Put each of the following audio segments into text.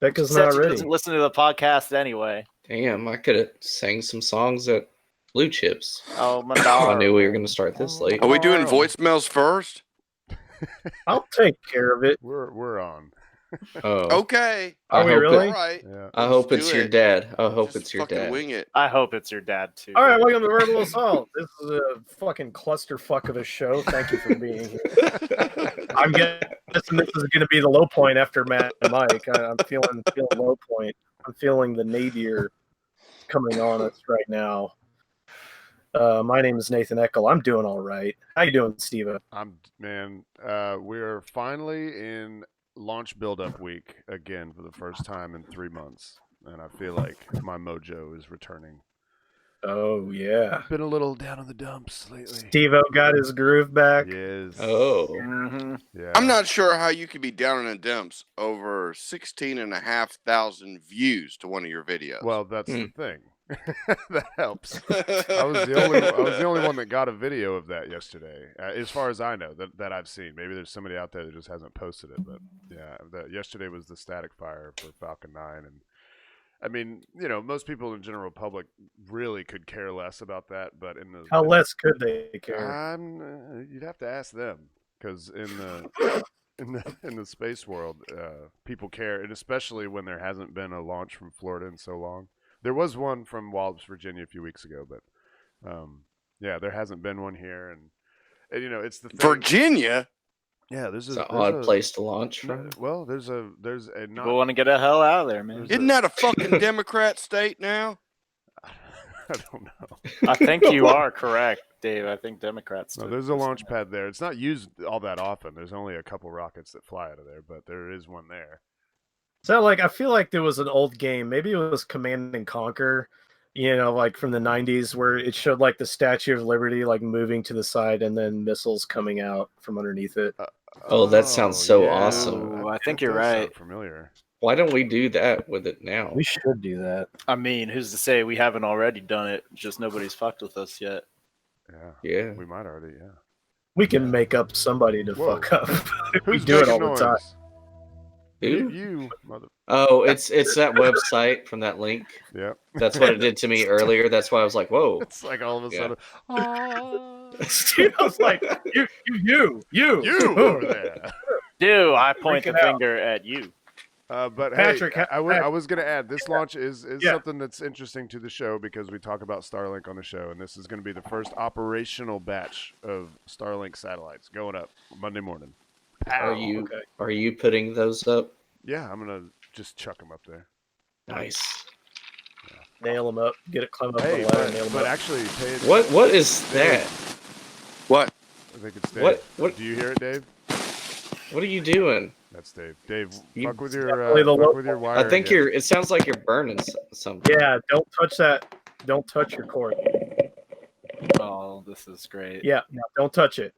Becca's Except not she ready. doesn't listen to the podcast anyway. Damn, I could have sang some songs at Blue Chips. Oh, If I knew we were going to start this late. Are we doing voicemails first? I'll take care of it. We're on. Oh, Okay. Are we really? All right. Yeah. I hope Let's it's do your it. dad. I hope Just it's your fucking dad. wing it. I hope it's your dad too. All right, welcome to Verbal Assault. This is a fucking clusterfuck of a show. Thank you for being here. I'm guessing this is going to be the low point after Matt and Mike. I'm feeling low point. I'm feeling the nadir coming on us right now. My name is Nathan Eckel. I'm doing all right. How you doing, Steve? We're finally in launch build-up week again for the first time in 3 months, and I feel like my mojo is returning. Oh yeah. Been a little down in the dumps lately. Steve-O got his groove back. Yes. Oh. Mm-hmm. Yeah. I'm not sure how you could be down in the dumps over 16,500 views to one of your videos. Well, that's the thing. That helps. I was the only one that got a video of that yesterday, as far as I know that I've seen. Maybe there's somebody out there that just hasn't posted it, but yeah, yesterday was the static fire for Falcon 9, and I mean, most people in general public really could care less about that, but How less could they care? You'd have to ask them, because in the space world, people care, and especially when there hasn't been a launch from Florida in so long. There was one from Wallops, Virginia a few weeks ago, but yeah, there hasn't been one here, and it's the thing. Virginia. Yeah, It's an odd place to launch from. Well, there's a People want to get the hell out of there, man. Isn't that a fucking Democrat state now? I don't know. I think you are correct, Dave. I think Democrats. No, there's a launch pad there. It's not used all that often. There's only a couple rockets that fly out of there, but there is one there. So I feel like there was an old game. Maybe it was Command and Conquer, like from the 90s, where it showed like the Statue of Liberty like moving to the side and then missiles coming out from underneath it. Oh, that sounds so awesome. Ooh, I think you're That does sound right. familiar. Why don't we do that with it now? We should do that. I mean, who's to say we haven't already done it? Just nobody's fucked with us yet. Yeah. We might already. Yeah. We can make up somebody to fuck up. We Who's do it making all the time. noise? Who? You mother. Oh, it's that website from that link. Yep. That's what it did to me earlier. That's why I was like, whoa. It's like all of a sudden. Steve was like, you over there. Do I point Freak the it out. finger at you? But Patrick, hey, I was going to add, this launch is something that's interesting to the show because we talk about Starlink on the show, and this is going to be the first operational batch of Starlink satellites going up Monday morning. Are you putting those up? Yeah, I'm going to just chuck them up there. Nice. nail them up, get it, climb up Hey, the ladder, nail them but up. actually, Dave, What is that? What? I think it's Dave. What? Do you hear it, Dave? What are you doing? That's Dave. Dave, You- fuck with Definitely the your wire. I think again. it sounds like you're burning something. Yeah, don't touch that. Don't touch your cord. Oh, this is great. Yeah, no, don't touch it.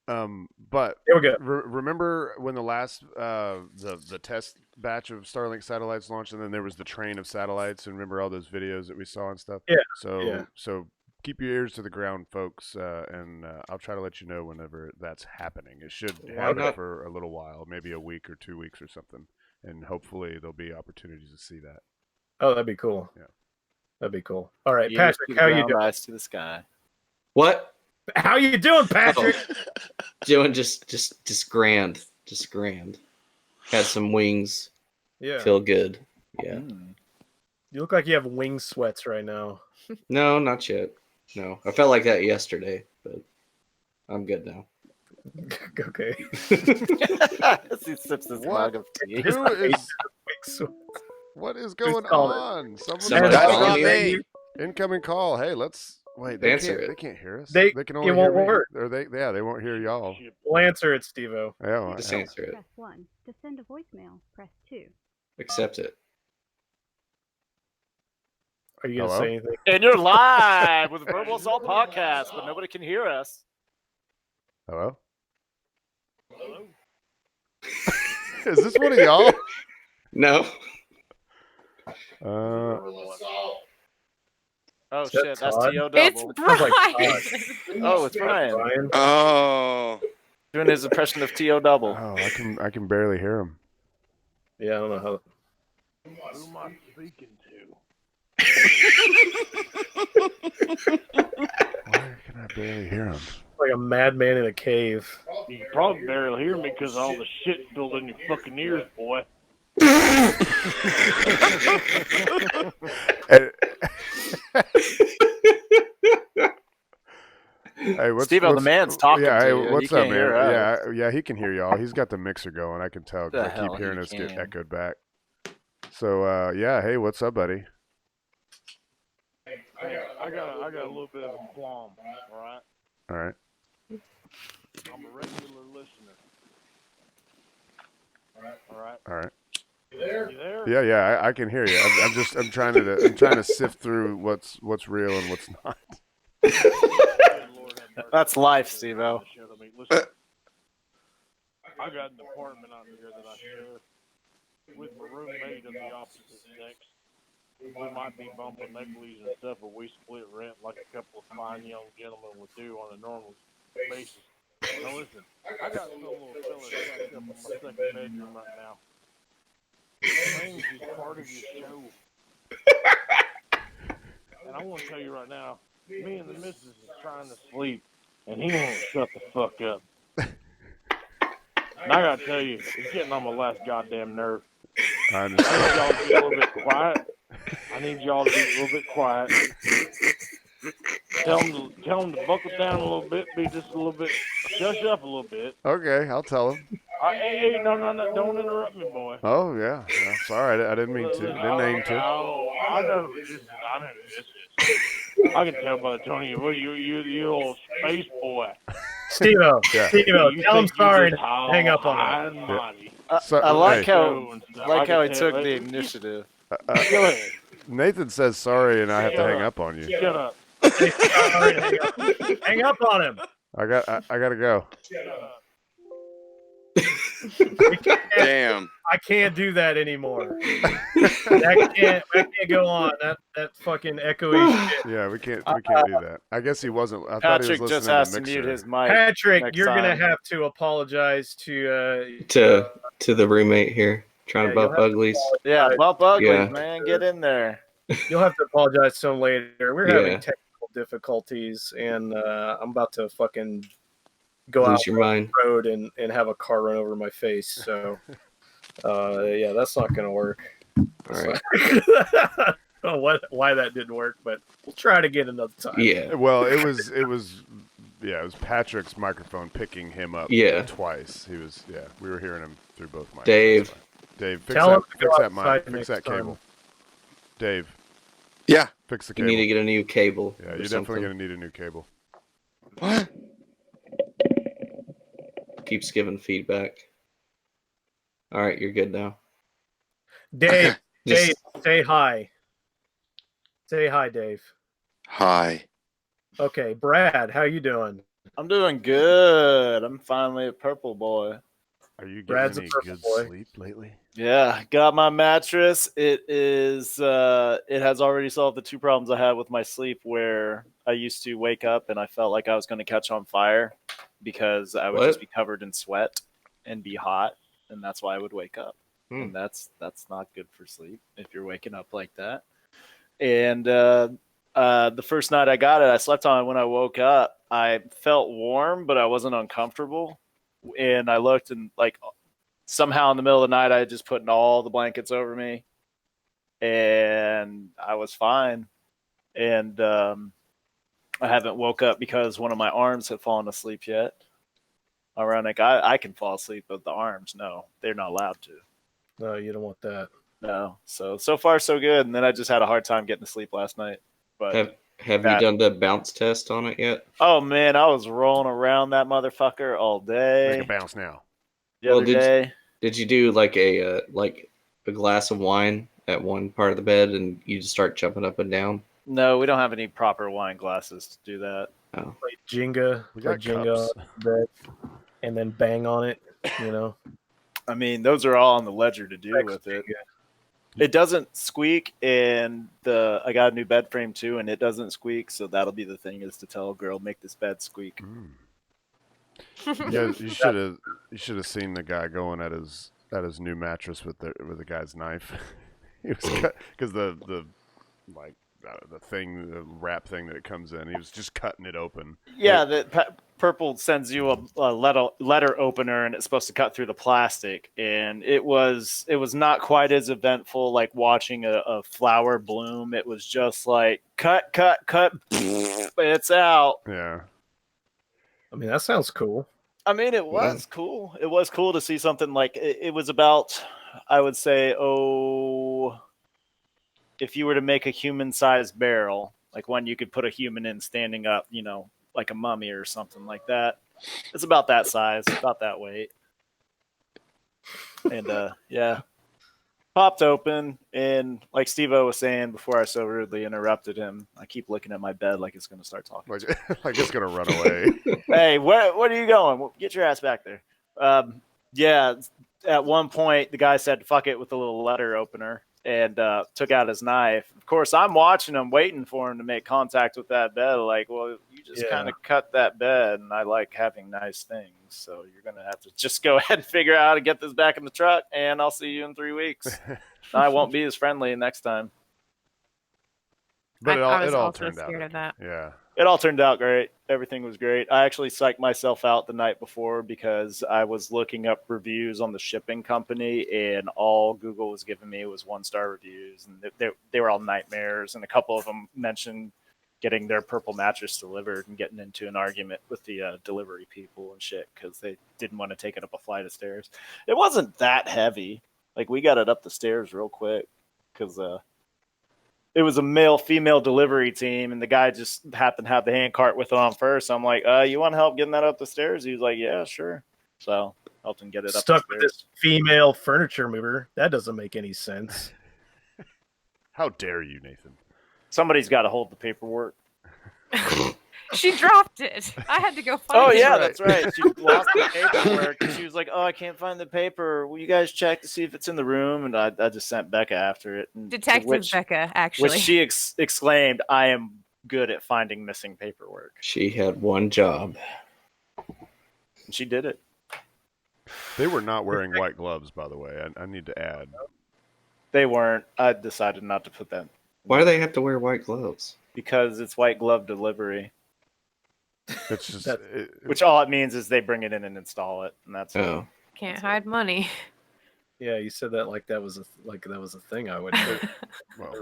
But There we go. remember when the last the test batch of Starlink satellites launched, and then there was the train of satellites, and remember all those videos that we saw and stuff? Yeah. So keep your ears to the ground, folks, and I'll try to let you know whenever that's happening. It should happen not? for a little while, maybe a week or 2 weeks or something, and hopefully there'll be opportunities to see that. Oh, that'd be cool. Yeah. That'd be cool. All right, Ears Patrick, to the how you ground, doing? eyes to the sky. What? How you doing, Patrick? Doing just grand. Just grand. Had some wings. Yeah. Feel good. Yeah. You look like you have wing sweats right now. No, not yet. No. I felt like that yesterday, but I'm good now. Okay. As he sips his mug of tea. Who is? Wing sweats. What is going calling it? on? Somebody Someone's That's calling not me. me. incoming call. Hey, let's wait. They Answer can't. it. They can't hear us. They- can it only won't hear me. work. Or they won't hear y'all. We'll answer it, Steve-O. Yeah, well, Just yeah. answer it. Press 1. To send a voicemail, press 2. Accept it. Are you going to Hello? say anything? And you're live with Verbal Assault Podcast, but nobody can hear us. Hello. Is this one of y'all? No. Oh Is that shit, that's Todd? T.O. It's Double. Sounds like Brian. Oh, it's Brian Brian. Oh. doing his impression of T.O. Double. Oh, I can barely hear him. Yeah, I don't know how. Who am I speaking to? Why can I barely hear him? Like a madman in a cave. You can probably barely hear me because all the shit filled in your fucking ears, boy. Hey, Steve-O, the man's talking yeah, to hey, you. what's He up, can't man? hear us. Yeah, he can hear y'all. He's got the mixer going. I can tell because The I keep hell hearing he us get can. echoed back. So, yeah, hey, what's up, buddy? Hey, I got a little bit of a qualm, all right? All right. I'm a regular listener. All right. All right. You there? Yeah, I can hear you. I'm trying to sift through what's real and what's not. Lord have mercy. That's life, Steve-O. Listen, I got an apartment out here that I share with my roommate of the opposite sex. We might be bumping uglies and stuff, but we split rent like a couple of fine young gentlemen would do on a normal basis. Now listen, I got some little fella stacked up in my second bedroom right now. He claims he's part of your show. And I want to tell you right now, me and the missus is trying to sleep, and he won't shut the fuck up. And I gotta tell you, it's getting on my last goddamn nerve. I I need understand. y'all to be a little bit quiet. Tell him to buckle down a little bit, be just a little bit, shush up a little bit. Okay, I'll tell him. Hey, no, don't interrupt me, boy. Oh yeah, no, sorry, I didn't mean to. Didn't aim to. I know this. I can tell by the tone of your voice, you old space boy. Steve-O, Yeah. Steve-O, You tell him think you're sorry just and hang up on high him. and mighty. So, I like hey, how I can he tell- took the initiative. Go ahead. Nathan says sorry, and I have to Shut hang up. up on you. Shut up. Say sorry and hang up. Hang up on him. I gotta go. Shut up. Damn. I can't do that anymore. that can't go on. That fucking echoey shit. Yeah, we can't do that. I guess he wasn't. I thought he was Patrick just listening has to to mute Mixer. his mic. Patrick, next you're gonna time. have to apologize to To the roommate here, trying to you'll bump have to uglies. Yeah, bump uglies, Yeah. man. Get in there. You'll have to apologize to him later. We're having Yeah. technical difficulties, and I'm about to fucking go out Lose your mind. the road and have a car run over my face. So, yeah, that's not gonna work. All right. I don't know why that didn't work, but we'll try it again another time. Yeah. Well, it was Patrick's microphone picking him up Yeah. twice. We were hearing him through both mics. Dave. That's fine. Dave, Tell him to fix go that mic, outside fix next that time. cable. Dave, Yeah. fix the You cable. need to get a new cable. Yeah, or you're something. definitely gonna need a new cable. What? Keeps giving feedback. All right, you're good now. Dave, Just say hi. Say hi, Dave. Hi. Okay, Brad, how you doing? I'm doing good. I'm finally a purple boy. Are you getting Brad's a any purple good boy. sleep lately? Yeah, got my mattress. It has already solved the two problems I had with my sleep where I used to wake up and I felt like I was going to catch on fire because I would What? just be covered in sweat and be hot, and that's why I would wake up. And that's not good for sleep if you're waking up like that. And the first night I got it, I slept on it. When I woke up, I felt warm, but I wasn't uncomfortable. And I looked, and like somehow in the middle of the night, I had just put all the blankets over me, and I was fine. And I haven't woke up because one of my arms had fallen asleep yet. Ironic. I can fall asleep, but the arms, no, they're not allowed to. No, you don't want that. No. So far so good. And then I just had a hard time getting to sleep last night. But have that- you done the bounce test on it yet? oh man, I was rolling around that motherfucker all day. Make a bounce now. The other did day. Did you do like a glass of wine at one part of the bed and you just start jumping up and down? No, we don't have any proper wine glasses to do that. Play Jenga, We play got Jenga cups. on the bed, and then bang on it. You know, I mean, those are all on the ledger to do with it. It doesn't squeak, and I got a new bed frame too, and it doesn't squeak. So that'll be the thing, is to tell a girl, make this bed squeak. Yeah, you should have seen the guy going at his new mattress with the guy's knife. He was cut because the like the thing, the wrap thing that it comes in. He was just cutting it open. Yeah, Purple sends you a letter opener, and it's supposed to cut through the plastic. And it was not quite as eventful like watching a flower bloom. It was just like cut, it's out. Yeah. I mean, that sounds cool. I mean, it was cool. It was cool to see something like it was about. I would say, if you were to make a human-sized barrel, like one you could put a human in standing up, like a mummy or something like that. It's about that size, about that weight. And yeah, popped open, and like Steve-O was saying before I so rudely interrupted him, I keep looking at my bed like it's going to start talking. Like it's gonna run away. Hey, where are you going? Get your ass back there. Yeah, at one point the guy said "fuck it" with a little letter opener and took out his knife. Of course, I'm watching him, waiting for him to make contact with that bed. Like, well, you just kind of cut that bed, and I like having nice things, so you're gonna have to just go ahead and figure out how to get this back in the truck, and I'll see you in 3 weeks. I won't be as friendly next time. But I was it all also turned out. scared of that. Yeah. It all turned out great. Everything was great. I actually psyched myself out the night before because I was looking up reviews on the shipping company, and all Google was giving me was 1-star reviews, and they were all nightmares. And a couple of them mentioned getting their purple mattress delivered and getting into an argument with the delivery people and shit because they didn't want to take it up a flight of stairs. It wasn't that heavy. Like, we got it up the stairs real quick because it was a male-female delivery team, and the guy just happened to have the hand cart with it on first. So I'm like, you want help getting that up the stairs? He was like, yeah, sure. So helped him get it up the stairs. Stuck with this female furniture mover. That doesn't make any sense. How dare you, Nathan? Somebody's got to hold the paperwork. She dropped it. I had to go find it. Oh, yeah, that's right. She lost the paperwork, and she was like, I can't find the paper. Will you guys check to see if it's in the room? And I just sent Becca after it. And Detective Becca, actually. Which she exclaimed, I am good at finding missing paperwork. She had one job. And she did it. They were not wearing white gloves, by the way. I need to add. They weren't. I decided not to put that. Why do they have to wear white gloves? Because it's white glove delivery. It's just which all it means is they bring it in and install it, and that's it. Can't hide money. Yeah, you said that like that was a thing I would do. Well,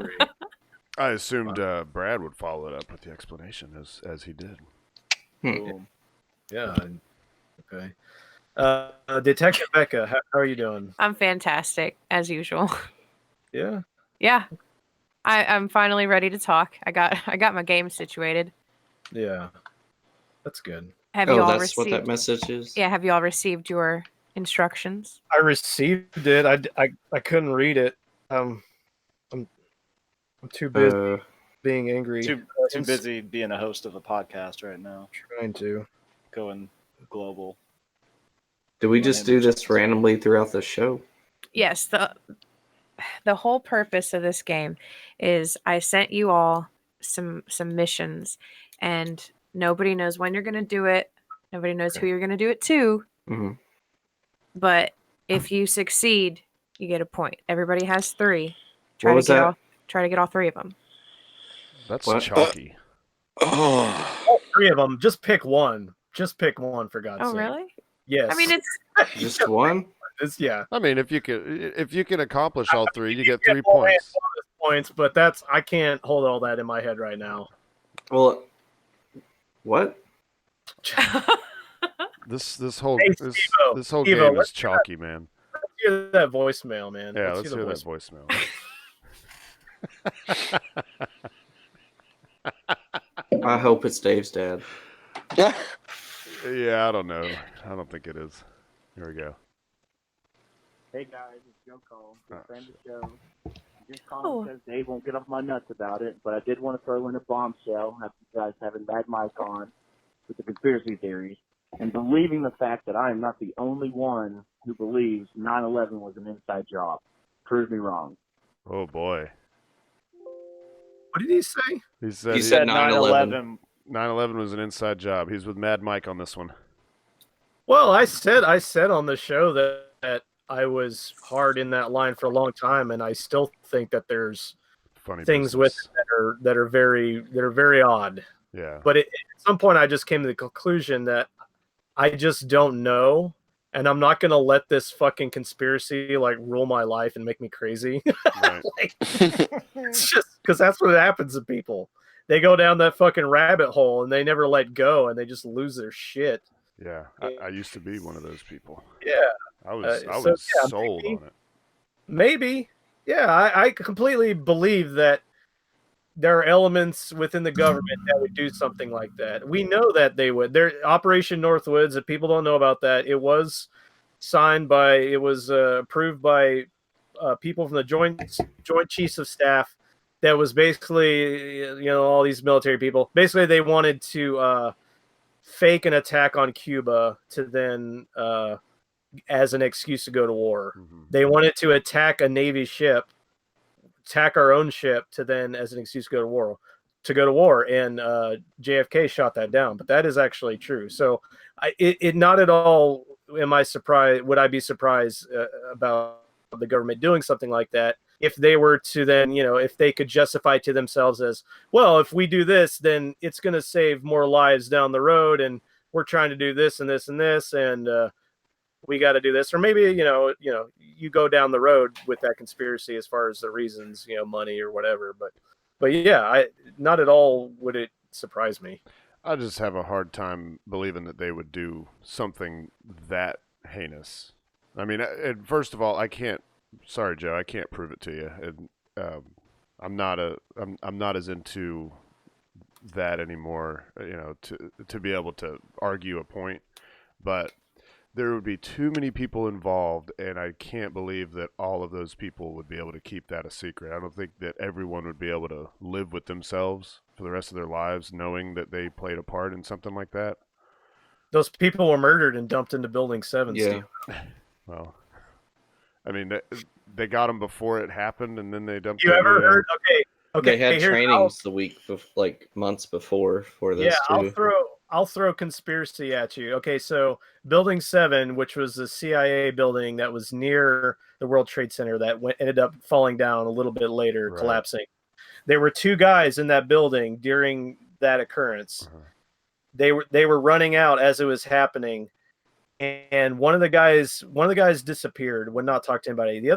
I assumed Brad would follow it up with the explanation as he did. Yeah. Okay. Detective Becca, how are you doing? I'm fantastic, as usual. Yeah. Yeah. I'm finally ready to talk. I got my game situated. Yeah. That's good. Have you all that's received what that message is? Yeah, have you all received your instructions? I received it. I couldn't read it. I'm too busy being angry. Too busy being a host of a podcast right now. Trying to. Going global. Do we just do this randomly throughout the show? Yes, the whole purpose of this game is I sent you all some missions, and nobody knows when you're going to do it. Nobody knows who you're going to do it to. Mm-hmm. But if you succeed, you get a point. Everybody has 3. What was that? Try to get all 3 of them. That's chalky. Oh, 3 of them. Just pick one. Just pick one, for God's sake. Oh, really? Yes. I mean, it's just one. Yeah. I mean, if you can accomplish all 3, you get 3 points. Points, but I can't hold all that in my head right now. Well, what? This whole Hey, this whole Steve-O, game is chalky, man. Let's hear that voicemail, man. Yeah, let's hear that voicemail. I hope it's Dave's dad. Yeah, I don't know. I don't think it is. Here we go. Hey guys, it's Joe Cole, good friend of the show. Just calling because Dave won't get off my nuts about it, but I did want to throw in a bombshell after you guys having Mad Mike on with the conspiracy theories and believing the fact that I am not the only one who believes 9/11 was an inside job. Prove me wrong. Oh boy. What did he say? He said 9/11. 9/11 was an inside job. He's with Mad Mike on this one. Well, I said on the show that I was hard in that line for a long time, and I still think that there's Funny things with business. it that are very odd. Yeah. But at some point, I just came to the conclusion that I just don't know, and I'm not gonna let this fucking conspiracy like rule my life and make me crazy. Right. Like, it's just because that's what happens to people. They go down that fucking rabbit hole and they never let go, and they just lose their shit. Yeah. I used to be one of those people. Yeah. I was So, yeah, sold on it. Maybe. Yeah, I completely believe that there are elements within the government that would do something like that. We know that they would. There, Operation Northwoods, if people don't know about that, it was approved by people from the Joint Chiefs of Staff. That was basically, all these military people. Basically, they wanted to fake an attack on Cuba to then, as an excuse to go to war. Mm-hmm. They wanted to attack a Navy ship, attack our own ship to then, as an excuse, go to war. And JFK shot that down. But that is actually true. So, it not at all am I surprised. Would I be surprised about the government doing something like that if they were to then, if they could justify to themselves as, well, if we do this, then it's going to save more lives down the road, and we're trying to do this and this and this, and we got to do this. Or maybe you go down the road with that conspiracy as far as the reasons, money or whatever. But yeah, I not at all would it surprise me. I just have a hard time believing that they would do something that heinous. I mean, first of all, I can't. Sorry, Joe, I can't prove it to you. And, I'm not as into that anymore. To be able to argue a point, but there would be too many people involved, and I can't believe that all of those people would be able to keep that a secret. I don't think that everyone would be able to live with themselves for the rest of their lives knowing that they played a part in something like that. Those people were murdered and dumped into Building 7, Yeah. Steve. Well, I mean, they got them before it happened, and then they dumped You them. ever heard? Okay. They had here's- trainings the week, like months before for this too. I'll throw conspiracy at you. Okay, so Building 7, which was the CIA building that was near the World Trade Center that ended up falling down a little bit later, Right. collapsing. There were two guys in that building during that occurrence. Uh-huh. They were running out as it was happening, and one of the guys disappeared, would not talk to anybody. The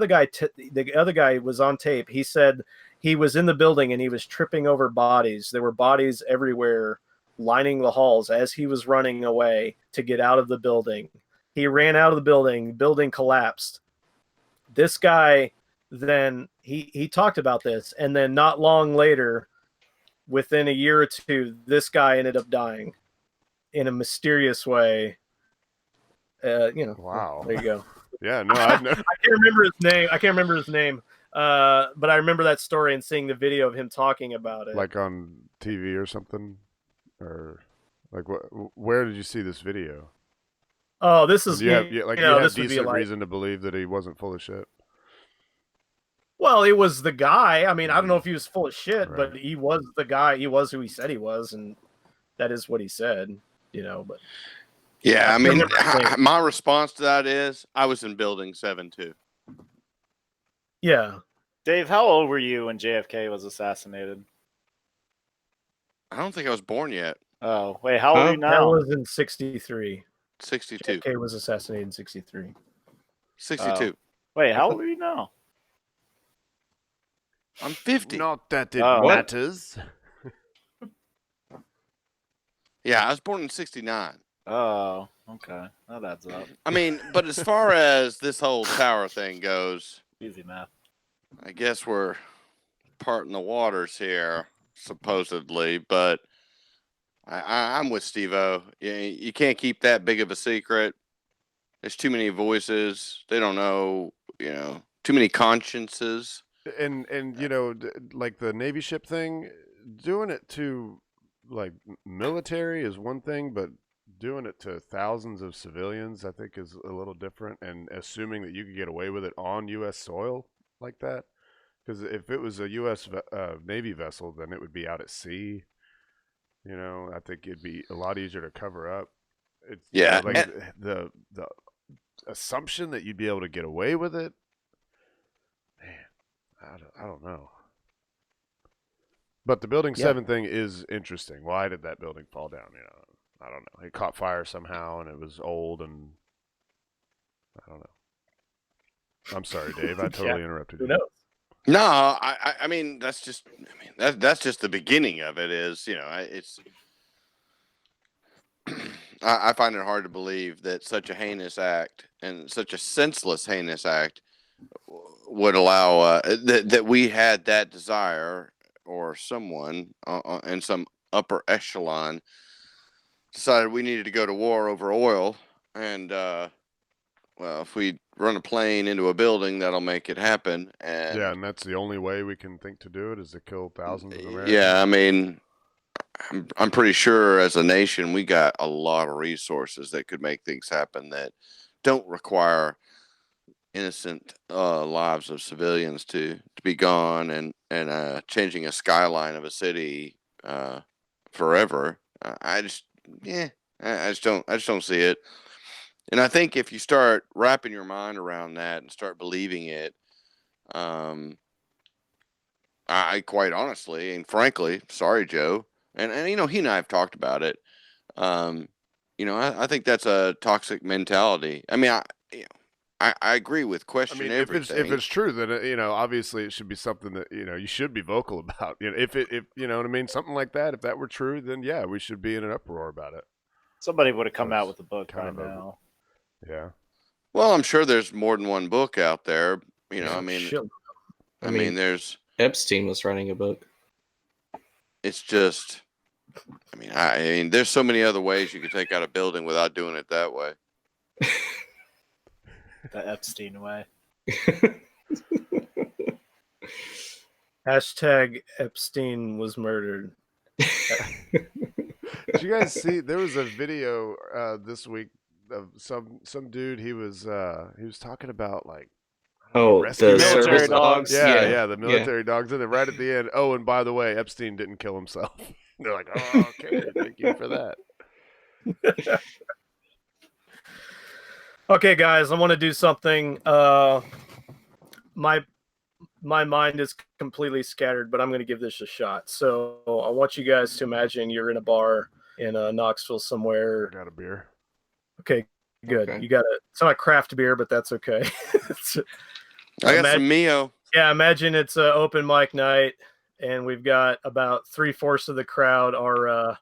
other guy was on tape. He said he was in the building and he was tripping over bodies. There were bodies everywhere lining the halls as he was running away to get out of the building. He ran out of the building collapsed. This guy then he talked about this, and then not long later, within a year or two, this guy ended up dying in a mysterious way. Wow. There you go. Yeah, no, I've never. I can't remember his name. But I remember that story and seeing the video of him talking about it. Like on TV or something, or like where did you see this video? Oh, this is you have this would be decent reason to believe that he wasn't full of shit. Well, it was the guy. I mean, I don't know if he was full of shit, Right. but he was the guy. He was who he said he was, and that is what he said. But Yeah, I I mean, remember saying- my response to that is I was in Building 7 too. yeah. Dave, how old were you when JFK was assassinated? I don't think I was born yet. Oh, wait, how old are you That now? was in 63. 62. JFK was assassinated in 63. 62. Wait, how old are you now? I'm 50. Not that it Oh. matters. Yeah, I was born in 69. Oh, okay. That adds up. I mean, but as far as this whole tower thing goes, Easy math. I guess we're parting the waters here, supposedly, but I'm with Steve-O. You can't keep that big of a secret. There's too many voices. They don't know, too many consciences. And like the Navy ship thing, doing it to like military is one thing, but doing it to thousands of civilians, I think, is a little different. And assuming that you could get away with it on U.S. soil like that, because if it was a U.S. Navy vessel, then it would be out at sea. I think it'd be a lot easier to cover up. It's Yeah. like the assumption that you'd be able to get away with it. Man, I don't know. But the building 7 thing is interesting. Why did that building fall down? You know, I don't know. It caught fire somehow, and it was old, and I don't know. I'm sorry, Dave. I totally interrupted you. Who knows? No, I mean that's just that's just the beginning of it. Is it's I find it hard to believe that such a heinous act and such a senseless heinous act would allow that we had that desire, or someone in some upper echelon decided we needed to go to war over oil, and well, if we run a plane into a building, that'll make it happen. And yeah, and that's the only way we can think to do it is to kill thousands of Americans. yeah, I mean, I'm pretty sure as a nation we got a lot of resources that could make things happen that don't require innocent lives of civilians to be gone and changing a skyline of a city forever. I just don't see it. And I think if you start wrapping your mind around that and start believing it, I quite honestly and frankly, sorry, Joe, and he and I have talked about it. I think that's a toxic mentality. I mean, I agree with question everything. If it's true, then obviously it should be something that you should be vocal about. If you know what I mean, something like that. If that were true, then yeah, we should be in an uproar about it. Somebody would have come out with a book by now. Yeah. Well, I'm sure there's more than one book out there. I mean, there's Epstein was writing a book. It's just, I mean, there's so many other ways you could take out a building without doing it that way. The Epstein way. Hashtag Epstein was murdered. Did you guys see? There was a video this week of some dude. He was talking about like the service dogs. Yeah, the military dogs, and then right at the end, oh, and by the way, Epstein didn't kill himself. They're like, oh, okay, thank you for that. Okay, guys, I want to do something. My mind is completely scattered, but I'm going to give this a shot. So I want you guys to imagine you're in a bar in Knoxville somewhere. Got a beer. Okay, good. Okay. You got it. It's not a craft beer, but that's okay. I got some Mio. Yeah, imagine it's an open mic night, and we've got about 3/4 of the crowd are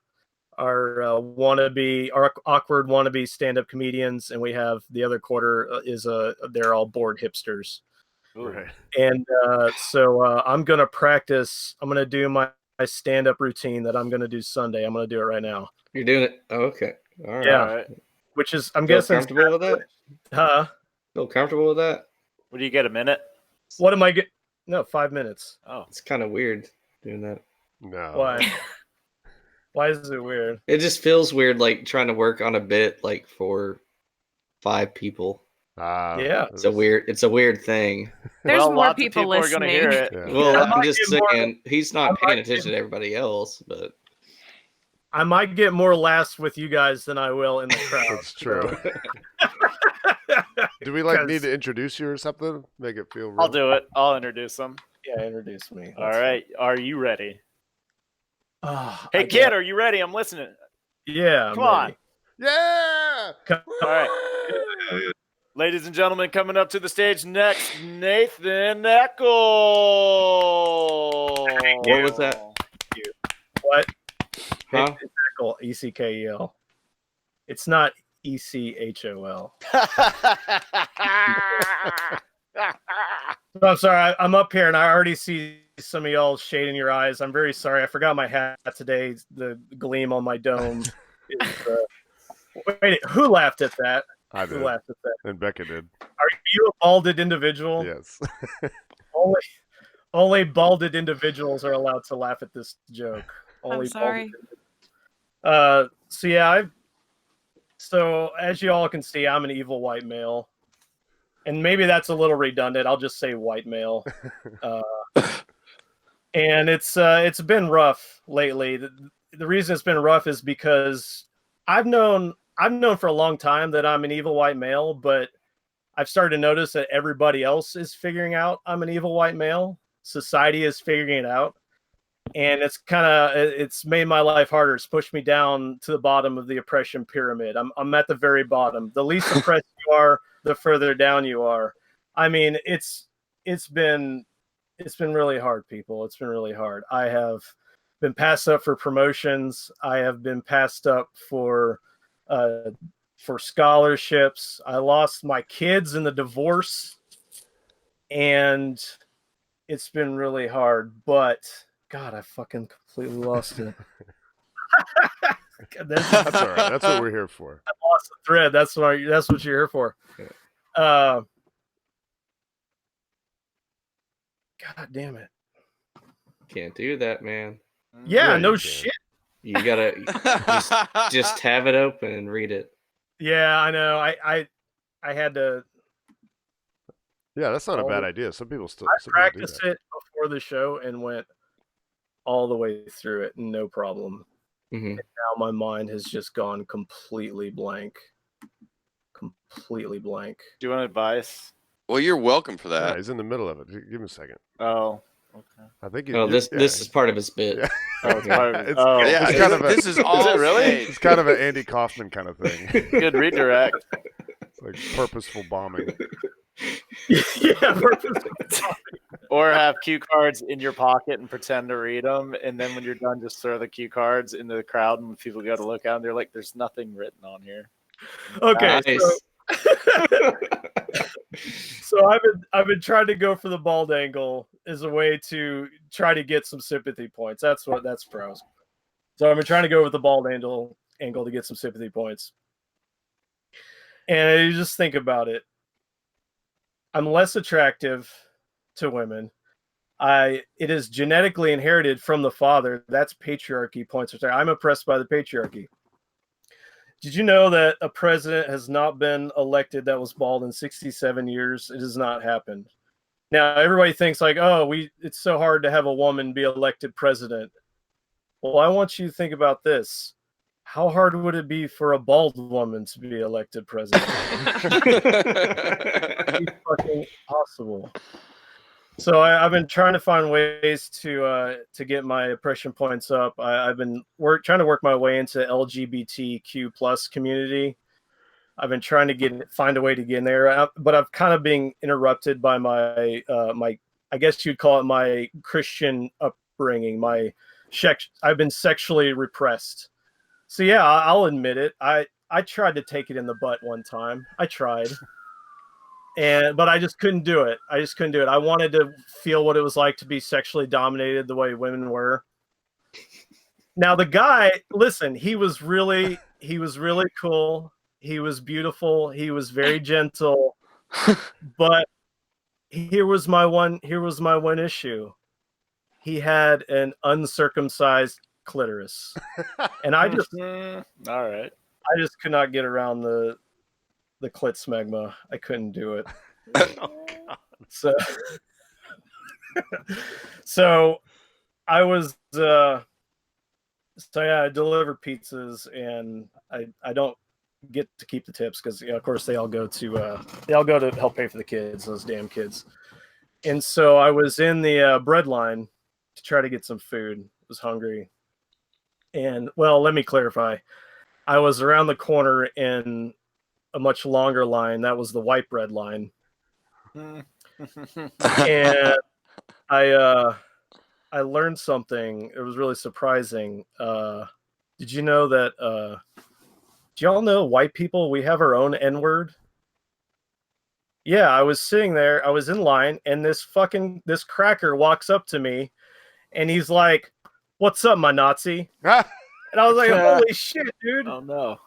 awkward wannabe stand-up comedians, and we have the other quarter is they're all bored hipsters. Right. And so I'm gonna practice. I'm gonna do my stand-up routine that I'm gonna do Sunday. I'm gonna do it right now. You're doing it? Oh, okay. All right. Yeah. All right. Which is, I'm guessing. Comfortable with that? Huh? Feel comfortable with that? What do you get? A minute? What am I get? No, 5 minutes. Oh, it's kind of weird doing that. No. Why? Why is it weird? It just feels weird, like trying to work on a bit like for 5 people. Yeah, it's a weird thing. There's more people listening. Are gonna hear it. Yeah. Well, I'm just saying he's not paying attention to everybody else, but I might get more laughs with you guys than I will in the crowd. That's true. Do we need to introduce you or something? Make it feel real? I'll do it. I'll introduce them. Yeah, introduce me. All right. Are you ready? Oh, hey, kid, are you ready? I'm listening. Yeah. Come on. Yeah. All right. Ladies and gentlemen, coming up to the stage next, Nathan Eckel. What was that? What? Huh? It's Eckel, E-C-K-E-L. It's not E-C-H-O-L. I'm sorry. I'm up here, and I already see some of y'all shading your eyes. I'm very sorry. I forgot my hat today. The gleam on my dome is... Wait, who laughed at that? I did. Who laughed at that? And Becca did. Are you a balded individual? Yes. Only balded individuals are allowed to laugh at this joke. Only I'm sorry. So yeah, so as you all can see, I'm an evil white male. And maybe that's a little redundant. I'll just say white male. And it's been rough lately. The reason it's been rough is because I've known for a long time that I'm an evil white male, but I've started to notice that everybody else is figuring out I'm an evil white male. Society is figuring it out. And it's made my life harder. It's pushed me down to the bottom of the oppression pyramid. I'm at the very bottom. The least oppressed you are, the further down you are. I mean, it's been really hard, people. It's been really hard. I have been passed up for promotions. I have been passed up for scholarships. I lost my kids in the divorce, and it's been really hard. But God, I fucking completely lost it. That's all right. That's what we're here for. I lost the thread. That's what you're here for. God damn it. Can't do that, man. Yeah, no shit. You gotta just have it open and read it. Yeah, I know. I had to. Yeah, that's not a bad idea. Some people still. I practiced it before the show and went all the way through it, no problem. Mm-hmm. And now my mind has just gone completely blank. Completely blank. Do you want advice? Well, you're welcome for that. Yeah, he's in the middle of it. Give him a second. Oh, okay. I think. This is part of his bit. Yeah. Oh, it's part of it. It's kind of this is all Is it really? It's kind of an Andy Kaufman kind of thing. Good redirect. Like purposeful bombing. Yeah, purposeful bombing. Or have cue cards in your pocket and pretend to read them, and then when you're done, just throw the cue cards into the crowd, and when people go to look at them, they're like, "There's nothing written on here." Okay, nice. so I've been trying to go for the bald angle as a way to try to get some sympathy points. That's pros. So I've been trying to go with the bald angle to get some sympathy points. And you just think about it. I'm less attractive to women. It is genetically inherited from the father. That's patriarchy points. I'm oppressed by the patriarchy. Did you know that a president has not been elected that was bald in 67 years? It has not happened. Now, everybody thinks like, oh, it's so hard to have a woman be elected president. Well, I want you to think about this. How hard would it be for a bald woman to be elected president? It's fucking possible. So I've been trying to find ways to get my oppression points up. I've been trying to work my way into LGBTQ plus community. I've been trying to find a way to get in there, but I've kind of been interrupted by my I guess you'd call it my Christian upbringing. I've been sexually repressed. So yeah, I'll admit it. I tried to take it in the butt one time. I tried. But I just couldn't do it. I wanted to feel what it was like to be sexually dominated the way women were. Now the guy, listen, he was really cool. He was beautiful. He was very gentle. But here was my one issue. He had an uncircumcised clitoris. And I just all right. I just could not get around the clit smegma. I couldn't do it. Oh, God. So I was I deliver pizzas, and I don't get to keep the tips because of course they all go to help pay for the kids, those damn kids. And so I was in the bread line to try to get some food. I was hungry. And well, let me clarify. I was around the corner in a much longer line. That was the white bread line. And I learned something. It was really surprising. Did you know that do y'all know white people, we have our own N-word? Yeah, I was sitting there, I was in line, and this cracker walks up to me and he's like, "What's up, my Nazi?" And I was like, "Holy shit, dude." Oh no.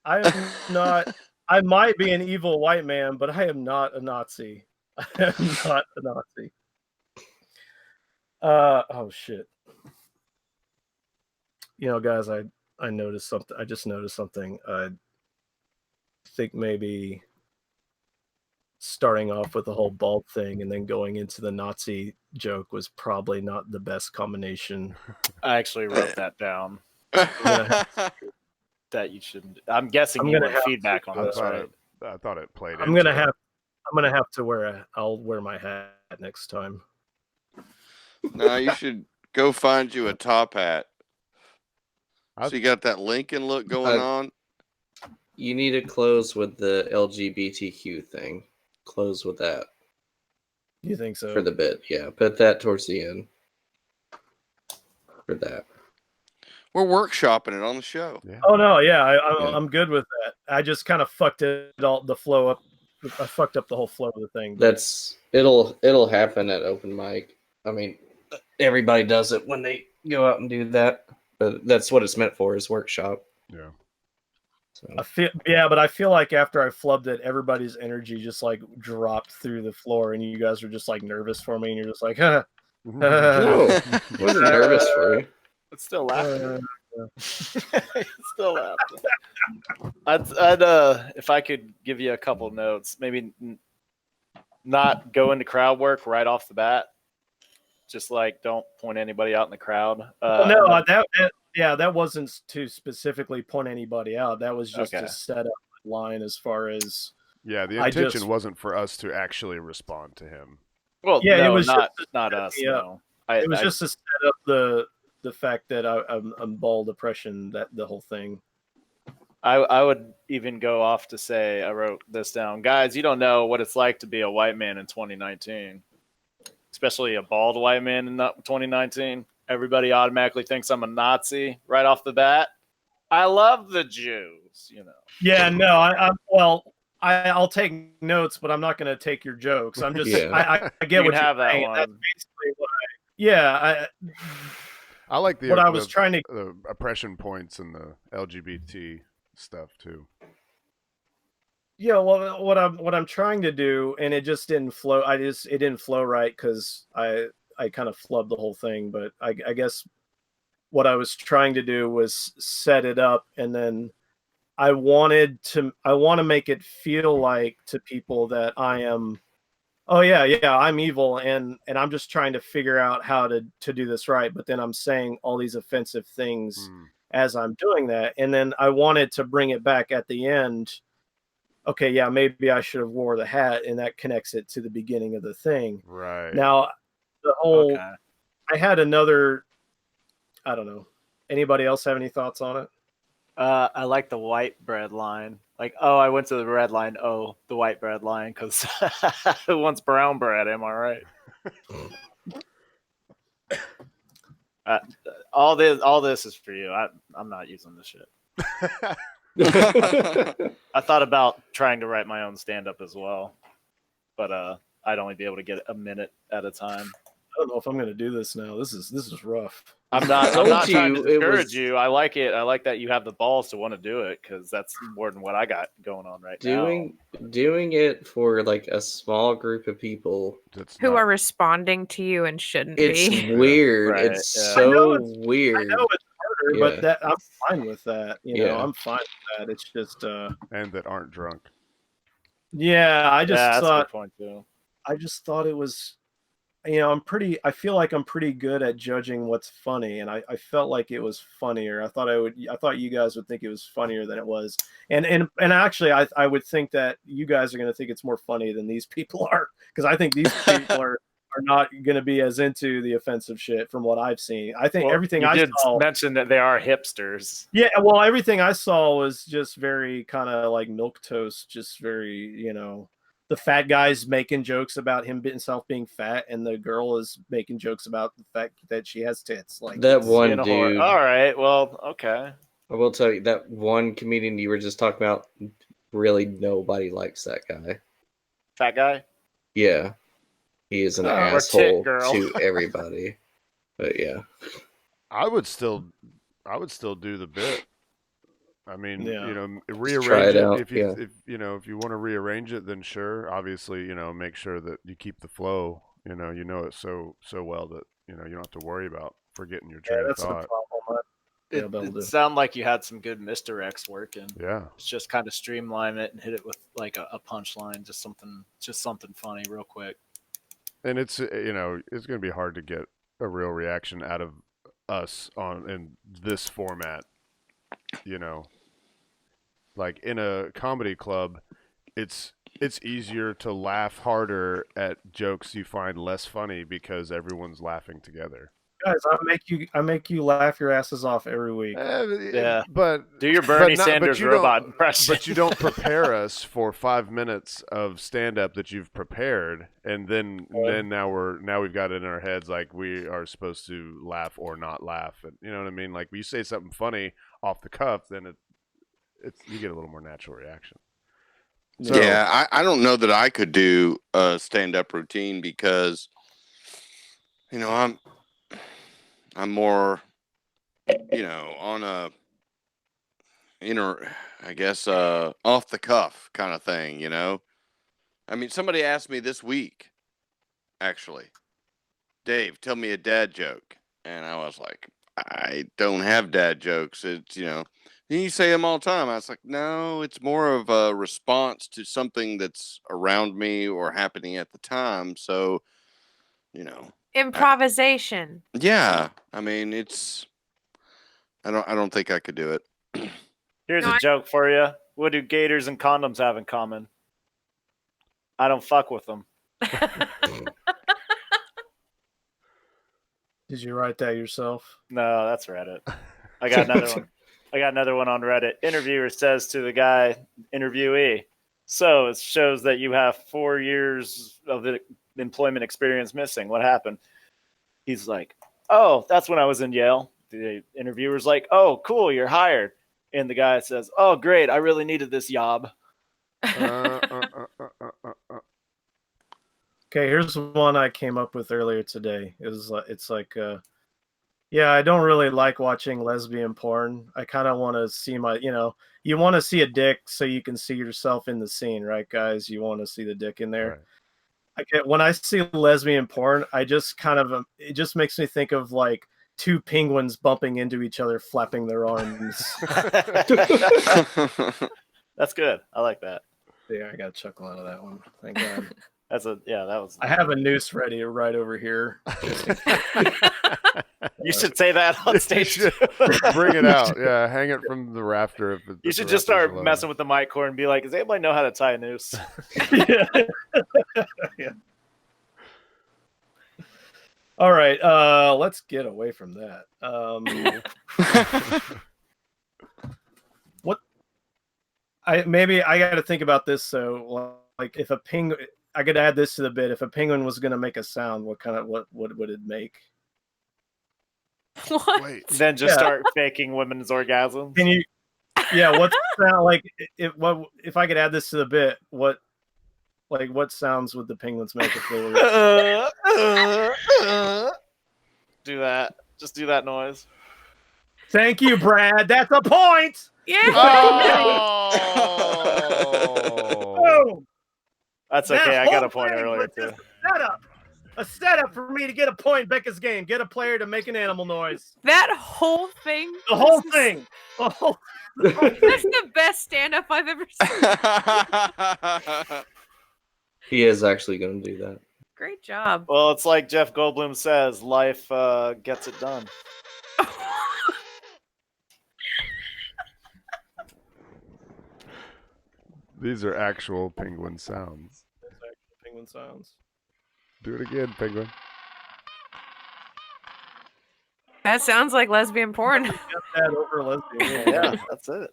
I am not. I might be an evil white man, but I am not a Nazi. I am not a Nazi. Oh shit. Guys, I noticed something. I just noticed something. I think maybe starting off with the whole bald thing and then going into the Nazi joke was probably not the best combination. I actually wrote that down. That you shouldn't. I'm guessing you want feedback on this, right? I thought it played. I'm gonna have I'm gonna have to I'll wear my hat next time. No, you should go find you a top hat. So you got that Lincoln look going on. You need to close with the LGBTQ thing. Close with that. You think so? For the bit, yeah. Put that towards the end. For that. We're workshopping it on the show. Yeah. Oh no, yeah, I'm good with that. I just kind of fucked the flow up. I fucked up the whole flow of the thing. It'll happen at open mic. I mean, everybody does it when they go out and do that. But that's what it's meant for, is workshop. Yeah. So. But I feel like after I flubbed it, everybody's energy just like dropped through the floor, and you guys were just like nervous for me, and you're just like, no, I wasn't nervous for you. It's still laughing. Still laughing. I'd if I could give you a couple notes, maybe not go into crowd work right off the bat. Just like don't point anybody out in the crowd. That wasn't to specifically point anybody out. That was just to set up the line as far as. Yeah, the intention wasn't for us to actually respond to him. Well, yeah, no, it was not us. No. It was just to set up the fact that I'm ball depression, that the whole thing. I would even go off to say, I wrote this down. Guys, you don't know what it's like to be a white man in 2019. Especially a bald white man in 2019. Everybody automatically thinks I'm a Nazi right off the bat. I love the Jews, you know. Yeah, no, I'll take notes, but I'm not going to take your jokes. I'm just, I get what you're saying. That's basically what I like the I was trying to the oppression points and the LGBT stuff too. Yeah, well, what I'm trying to do, and it just didn't flow. It didn't flow right because I kind of flubbed the whole thing. But I guess what I was trying to do was set it up, and then I want to make it feel like to people that I am. Oh yeah, I'm evil, and I'm just trying to figure out how to do this right. But then I'm saying all these offensive things as I'm doing that, and then I wanted to bring it back at the end. Okay, yeah, maybe I should have wore the hat, and that connects it to the beginning of the thing. Right. Now, the whole I had another. I don't know. Anybody else have any thoughts on it? I like the white bread line. Like, oh, I went to the red line. Oh, the white bread line, because who wants brown bread? Am I right? All this is for you. I'm not using this shit. I thought about trying to write my own stand-up as well, but I'd only be able to get a minute at a time. I don't know if I'm going to do this now. This is rough. I'm not trying to discourage you. I like it. I like that you have the balls to want to do it, because that's more than what I got going on right now. Doing it for like a small group of people who are responding to you and shouldn't be. It's weird. Right, it's so weird. I know it's harder, but I'm fine with that. You know, I'm fine with that. It's just and that aren't drunk. Yeah, I just that's thought. A good point too. I just thought it was. You know, I feel like I'm pretty good at judging what's funny, and I felt like it was funnier. I thought you guys would think it was funnier than it was. And actually I would think that you guys are going to think it's more funny than these people are, because I think these people are not going to be as into the offensive shit from what I've seen. I think everything I saw mention that they are hipsters. Yeah, well, everything I saw was just very kind of like milquetoast, just very, you know, the fat guy's making jokes about himself being fat, and the girl is making jokes about the fact that she has tits. Like that one dude. All right, well, okay. I will tell you, that one comedian you were just talking about, really nobody likes that guy. Fat guy? Yeah. He is an asshole to everybody. But yeah. I would still do the bit. I mean, you know, rearrange it out. If you want to rearrange it, then sure. Obviously, you know, make sure that you keep the flow. You know it so well that you know you don't have to worry about forgetting your train of thought. It sounded like you had some good misdirects working. Yeah, it's just kind of streamline it and hit it with like a punchline, just something funny, real quick. And it's you know it's going to be hard to get a real reaction out of us in this format. You know. Like in a comedy club, it's it's easier to laugh harder at jokes you find less funny because everyone's laughing together. Guys, I make you laugh your asses off every week. Yeah. But Do your Bernie but Sanders you robot don't, impression. But you don't prepare us for 5 minutes of stand-up that you've prepared, and then now we've got it in our heads like we are supposed to laugh or not laugh, and you know what I mean. Like when you say something funny off the cuff, then it's you get a little more natural reaction. So, yeah, I don't know that I could do a stand-up routine because, you know, I'm more, you know, on a I guess off the cuff kind of thing, you know. I mean, somebody asked me this week, actually, Dave, tell me a dad joke, and I was like, I don't have dad jokes. It's you say them all the time. I was like, no, it's more of a response to something that's around me or happening at the time. So, Improvisation. yeah. I mean, I don't think I could do it. Here's a joke for you. What do gators and condoms have in common? I don't fuck with them. Did you write that yourself? No, that's Reddit. I got another one. I got another one on Reddit. Interviewer says to the guy, interviewee, so it shows that you have 4 years of employment experience missing. What happened? He's like, oh, that's when I was in Yale. The interviewer's like, oh, cool, you're hired. And the guy says, oh, great, I really needed this job. Okay, here's one I came up with earlier today. It's like, yeah, I don't really like watching lesbian porn. I kind of want to see you want to see a dick so you can see yourself in the scene, right, guys? You want to see the dick in there. Right. When I see lesbian porn, I just it just makes me think of like two penguins bumping into each other, flapping their arms. That's good. I like that. Yeah, I got a chuckle out of that one. Thank God. That was. I have a noose ready right over here. You should say that on stage. Bring it out. Yeah, hang it from the rafter. You should just start messing with the mic cord and be like, does anybody know how to tie a noose? Yeah. All right, let's get away from that. Maybe I got to think about this. So, like, if a penguin, I could add this to the bit. If a penguin was going to make a sound, what would it make? What? Wait. Then just start faking women's orgasms. Can you? Yeah. What's the sound like? If I could add this to the bit, what sounds would the penguins make if they were? Do that. Just do that noise. Thank you, Brad. That's a point. Yeah. Oh. That's okay. I got a point earlier too. A setup for me to get a point in Becca's game. Get a player to make an animal noise. That whole thing. The whole thing. That's the best stand-up I've ever seen. He is actually going to do that. Great job. Well, it's like Jeff Goldblum says, life gets it done. These are actual penguin sounds. Those are actual penguin sounds. Do it again, penguin. That sounds like lesbian porn. Get that over lesbian. Yeah, that's it.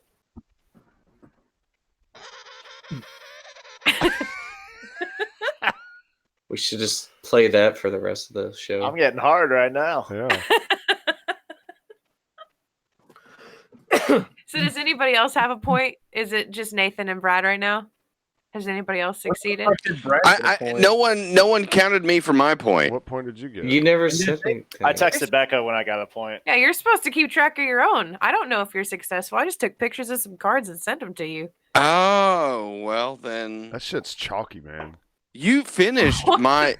We should just play that for the rest of the show. I'm getting hard right now. Yeah. So does anybody else have a point? Is it just Nathan and Brad right now? Has anybody else succeeded? No one counted me for my point. What point did you get? You never said anything. I texted Becca when I got a point. Yeah, you're supposed to keep track of your own. I don't know if you're successful. I just took pictures of some cards and sent them to you. Oh, well then. That shit's chalky, man. You finished my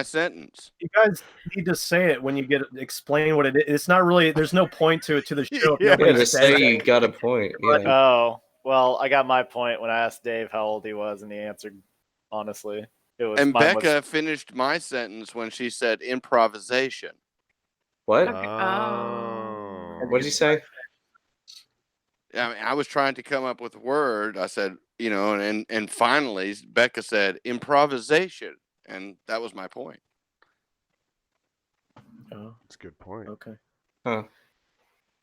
sentence. You guys need to say it when you explain what it is. It's not really. There's no point to the show. Yeah, to say you got a point. Yeah. Oh, well, I got my point when I asked Dave how old he was, and he answered honestly. And Becca finished my sentence when she said improvisation. What? Okay. What did you say? I mean, I was trying to come up with a word. I said and finally Becca said improvisation, and that was my point. Oh, That's a good point. okay. Huh.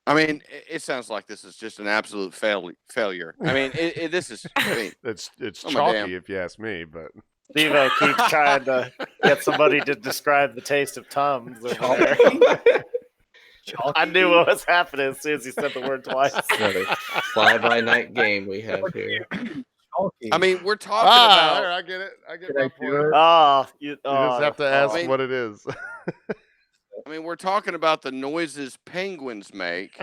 I mean, it sounds like this is just an absolute failure. I mean, this is. I mean, It's Oh, my chalky damn. if you ask me, but Steve-O keeps trying to get somebody to describe the taste of Tums over there. I knew what was happening as soon as he said the word twice. Another fly-by-night game we have here. I mean, we're talking about. I get it. I get Did my I do point. it? Oh, You just have to ask I mean- what it is. I mean, we're talking about the noises penguins make,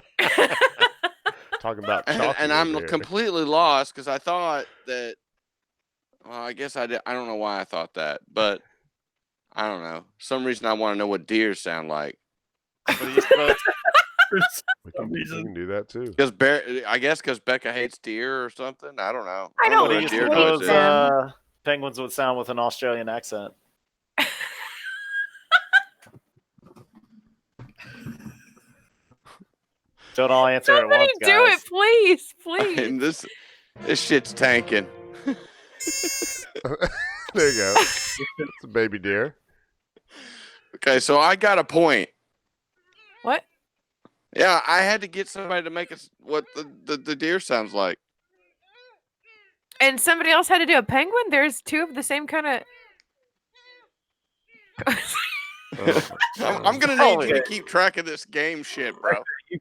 Talking about chalky and over I'm here. completely lost because I thought that. Well, I guess I did. I don't know why I thought that, but I don't know. Some reason I want to know what deer sound like. what are you supposed We can do that too. Because I guess because Becca hates deer or something. I don't know. I don't know don't what a hate deer them. noise suppose is. penguins would sound with an Australian accent? Don't all answer at Somebody once, do guys. it, please, I please. mean, this shit's tanking. There you go. It's a baby deer. Okay, so I got a point. What? Yeah, I had to get somebody to make us what the deer sounds like. And somebody else had to do a penguin? There's two of the same kind of. I'm gonna need you to keep track of this game shit, bro.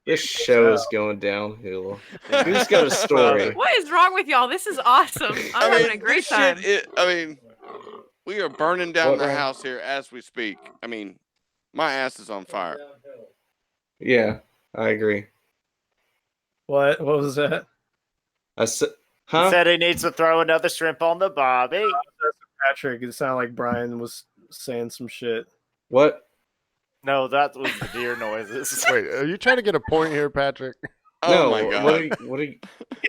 This show is going downhill. Who's got a story? What is wrong with y'all? This is awesome. I'm having a great this time. shit. I mean, we are burning down What, the Ryan? house here as we speak. I mean, my ass is on fire. Yeah, I agree. What was that? I said, He huh? said he needs to throw another shrimp on the barbie. Patrick, it sounded like Brian was saying some shit. What? No, that was the deer noises. Wait, are you trying to get a point here, Patrick? Oh No, my god! what are you?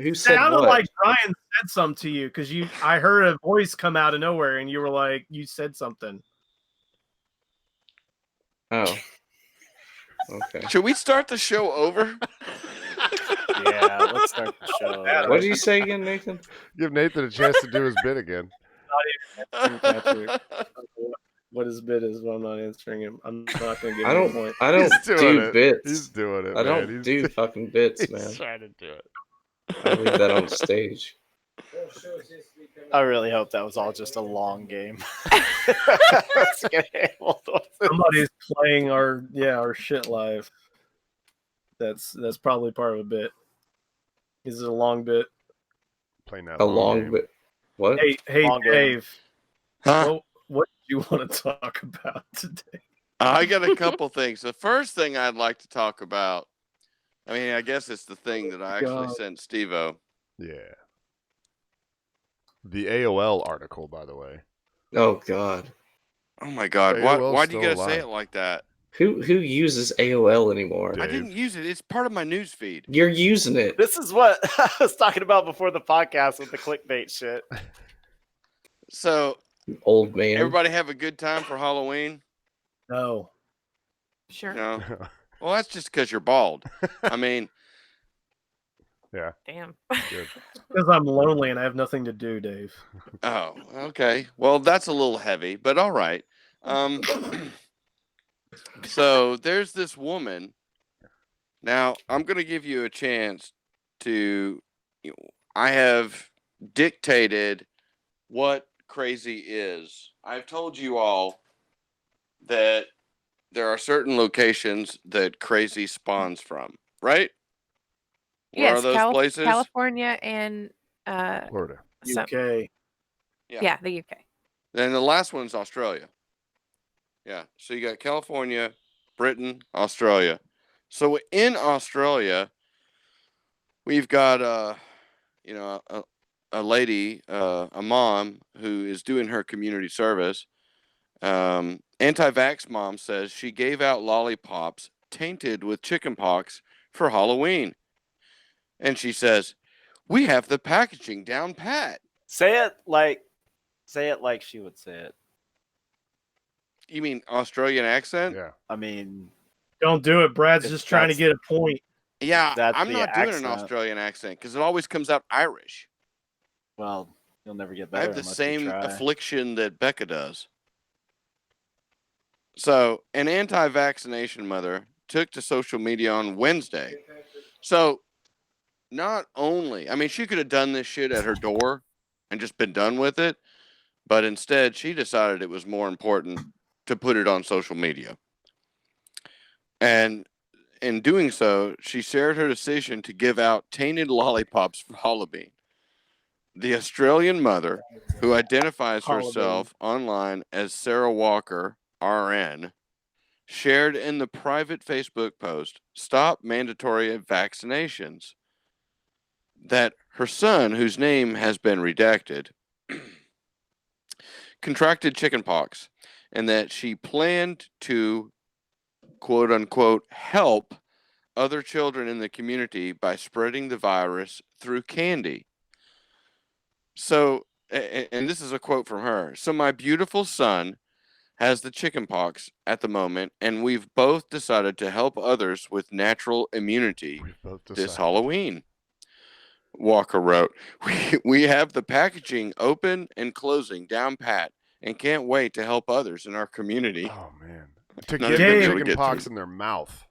Who said Sounded what? like Brian said something to you because I heard a voice come out of nowhere and you were like, you said something. Oh. Okay. Should we start the show over? Yeah, let's start the show. What did you say again, Nathan? Give Nathan a chance to do his bit again. Patrick. What his bit is, but I'm not answering him. I'm not going to give I him a don't. point. I don't He's doing do it. bits. He's doing it. I man. don't do fucking bits, He's man. trying to do it. I leave that on stage. I really hope that was all just a long game. Somebody's playing our shit live. That's probably part of a bit. Is it a long bit? Playing that A long game. bit. What? Hey, Long game. Dave. Huh? What do you want to talk about today? I got a couple things. The first thing I'd like to talk about. I mean, I guess it's the thing that I actually sent Steve-O. Yeah. The AOL article, by the way. Oh God. Oh my god! AOL's Why do you still gotta say alive. it like that? Who uses AOL anymore? Dave. I didn't use it. It's part of my news feed. You're using it. This is what I was talking about before the podcast with the clickbait shit. So, Old man. everybody have a good time for Halloween? No. Sure. No. Well, that's just because you're bald. I mean, Damn. Because I'm lonely and I have nothing to do, Dave. oh, okay. Well, that's a little heavy, but all right. So there's this woman. Now, I'm going to give you a chance to. I have dictated what crazy is. I've told you all that there are certain locations that crazy spawns from, right? Where Yes, are those places? California and Florida. UK. yeah, the UK. And the last one's Australia. Yeah. So you got California, Britain, Australia. So in Australia, we've got a lady, a mom who is doing her community service. Anti-vax mom says she gave out lollipops tainted with chickenpox for Halloween. And she says, "We have the packaging down pat." Say it like she would say it. You mean Australian accent? Yeah. I mean, Don't do it. Brad's If just trying to that's- get a point. Yeah, That's I'm the not doing an accent. Australian accent because it always comes out Irish. Well, you'll never get I better have the unless you same try. affliction that Becca does. So, an anti-vaccination mother took to social media on Wednesday. So, not only, I mean, she could have done this shit at her door and just been done with it, but instead she decided it was more important to put it on social media. And in doing so, she shared her decision to give out tainted lollipops for Halloween. The Australian mother, who identifies herself online as Sarah Walker, RN, shared in the private Facebook post, "Stop Mandatory Vaccinations," that her son, whose name has been redacted, contracted chickenpox, and that she planned to, quote unquote, help other children in the community by spreading the virus through candy. So, and this is a quote from her. "So, my beautiful son has the chickenpox at the moment, and we've both decided to help others with natural immunity this Halloween." Walker wrote, we have the packaging open and closing down pat and can't wait to help others in our community. Oh, man. To None give of the it really chicken gets pox through. in their mouth.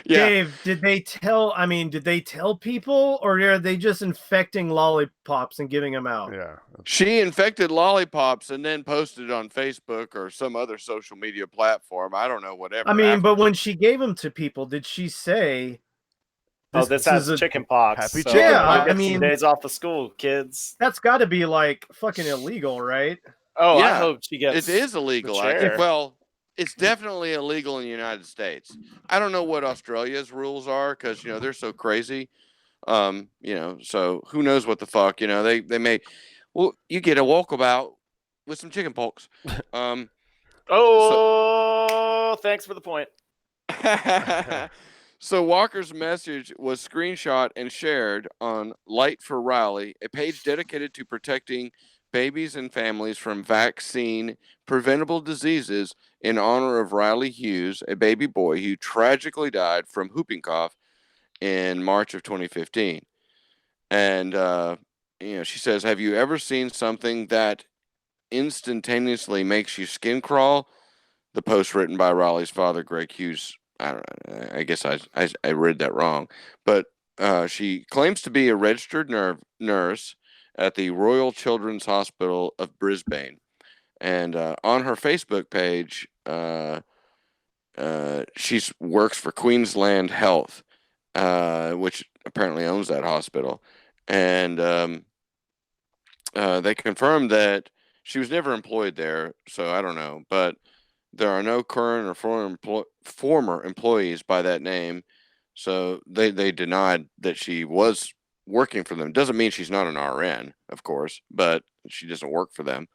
Yeah. Dave, did they tell people, or are they just infecting lollipops and giving them out? Yeah. She infected lollipops and then posted it on Facebook or some other social media platform. I don't know, whatever. I mean, but when she gave them to people, did she say, this has chicken pox. Happy so chicken Yeah, you'll pox. get I mean- some days off of school, kids. That's got to be like fucking illegal, right? Oh, I Yeah, hope she gets. it is illegal. the chair. Well, it's definitely illegal in the United States. I don't know what Australia's rules are because they're so crazy. So who knows what the fuck? They may. Well, you get a walkabout with some chicken pox. Thanks for the point. So Walker's message was screenshot and shared on Light for Raleigh, a page dedicated to protecting babies and families from vaccine preventable diseases, in honor of Riley Hughes, a baby boy who tragically died from whooping cough in March of 2015. And she says, "Have you ever seen something that instantaneously makes you skin crawl?" The post, written by Raleigh's father, Greg Hughes. I don't know. I guess I read that wrong, but she claims to be a registered nurse at the Royal Children's Hospital of Brisbane, and on her Facebook page, she works for Queensland Health, which apparently owns that hospital, and they confirmed that she was never employed there. So I don't know, but there are no current or former employees by that name, so they denied that she was working for them. Doesn't mean she's not an RN, of course, but she doesn't work for them.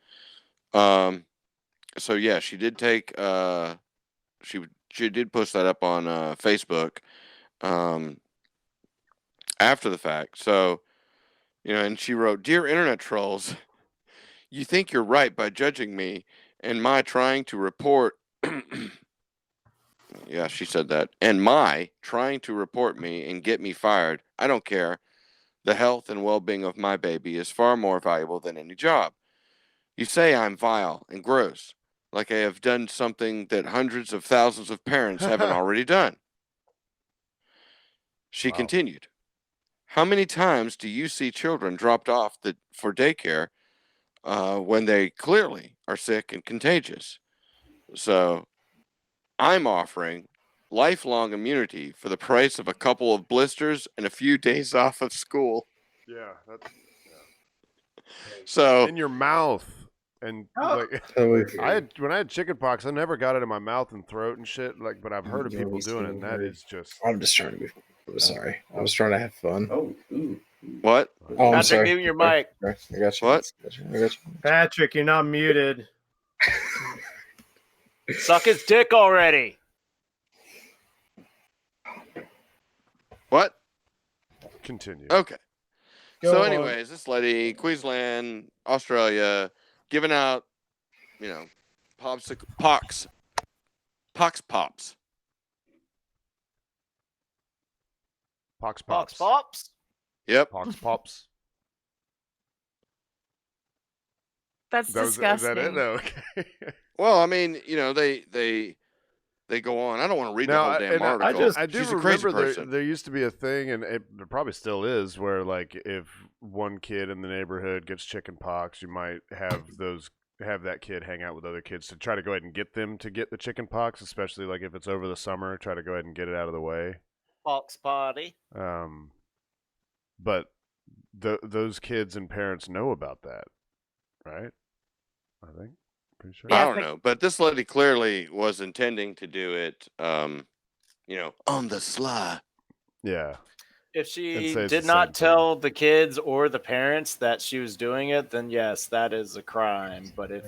So yeah, she did take she did post that up on Facebook after the fact. So and she wrote, "Dear internet trolls, you think you're right by judging me and my trying to report." Yeah, she said that. "And my trying to report me and get me fired. I don't care. The health and well-being of my baby is far more valuable than any job. You say I'm vile and gross, like I have done something that hundreds of thousands of parents haven't already done." She continued, "How many times do you see children dropped off for daycare when they clearly are sick and contagious? So I'm offering lifelong immunity for the price of a couple of blisters and a few days off of school." Yeah. So in your mouth. And like, when I had chicken pox, I never got it in my mouth and throat and shit. Like, but I've heard of people doing it, and that is just. I'm just trying to be. I'm sorry. I was trying to have fun. What? Oh, I'm Patrick, sorry. mute your mic. I got you. What? I got you. Patrick, you're not muted. Suck his dick already. What? Continue. Okay. Go So on. anyways, this lady, Queensland, Australia, giving out, pox pops. Pox Pox pops. pops. Yep. Pox pops. That's Is disgusting. that it? No. Okay. Well, I mean, they go on. I don't want to read the whole damn article. I do She's a crazy remember person. there used to be a thing, and there probably still is, where like if one kid in the neighborhood gets chicken pox, you might have that kid hang out with other kids to try to go ahead and get them to get the chicken pox, especially like if it's over the summer, try to go ahead and get it out of the way. Pox party. But those kids and parents know about that, right? I think. Pretty sure. I don't know, but this lady clearly was intending to do it, on the sly. Yeah. If she the did same not thing. tell the kids or the parents that she was doing it, then yes, that is a crime. But if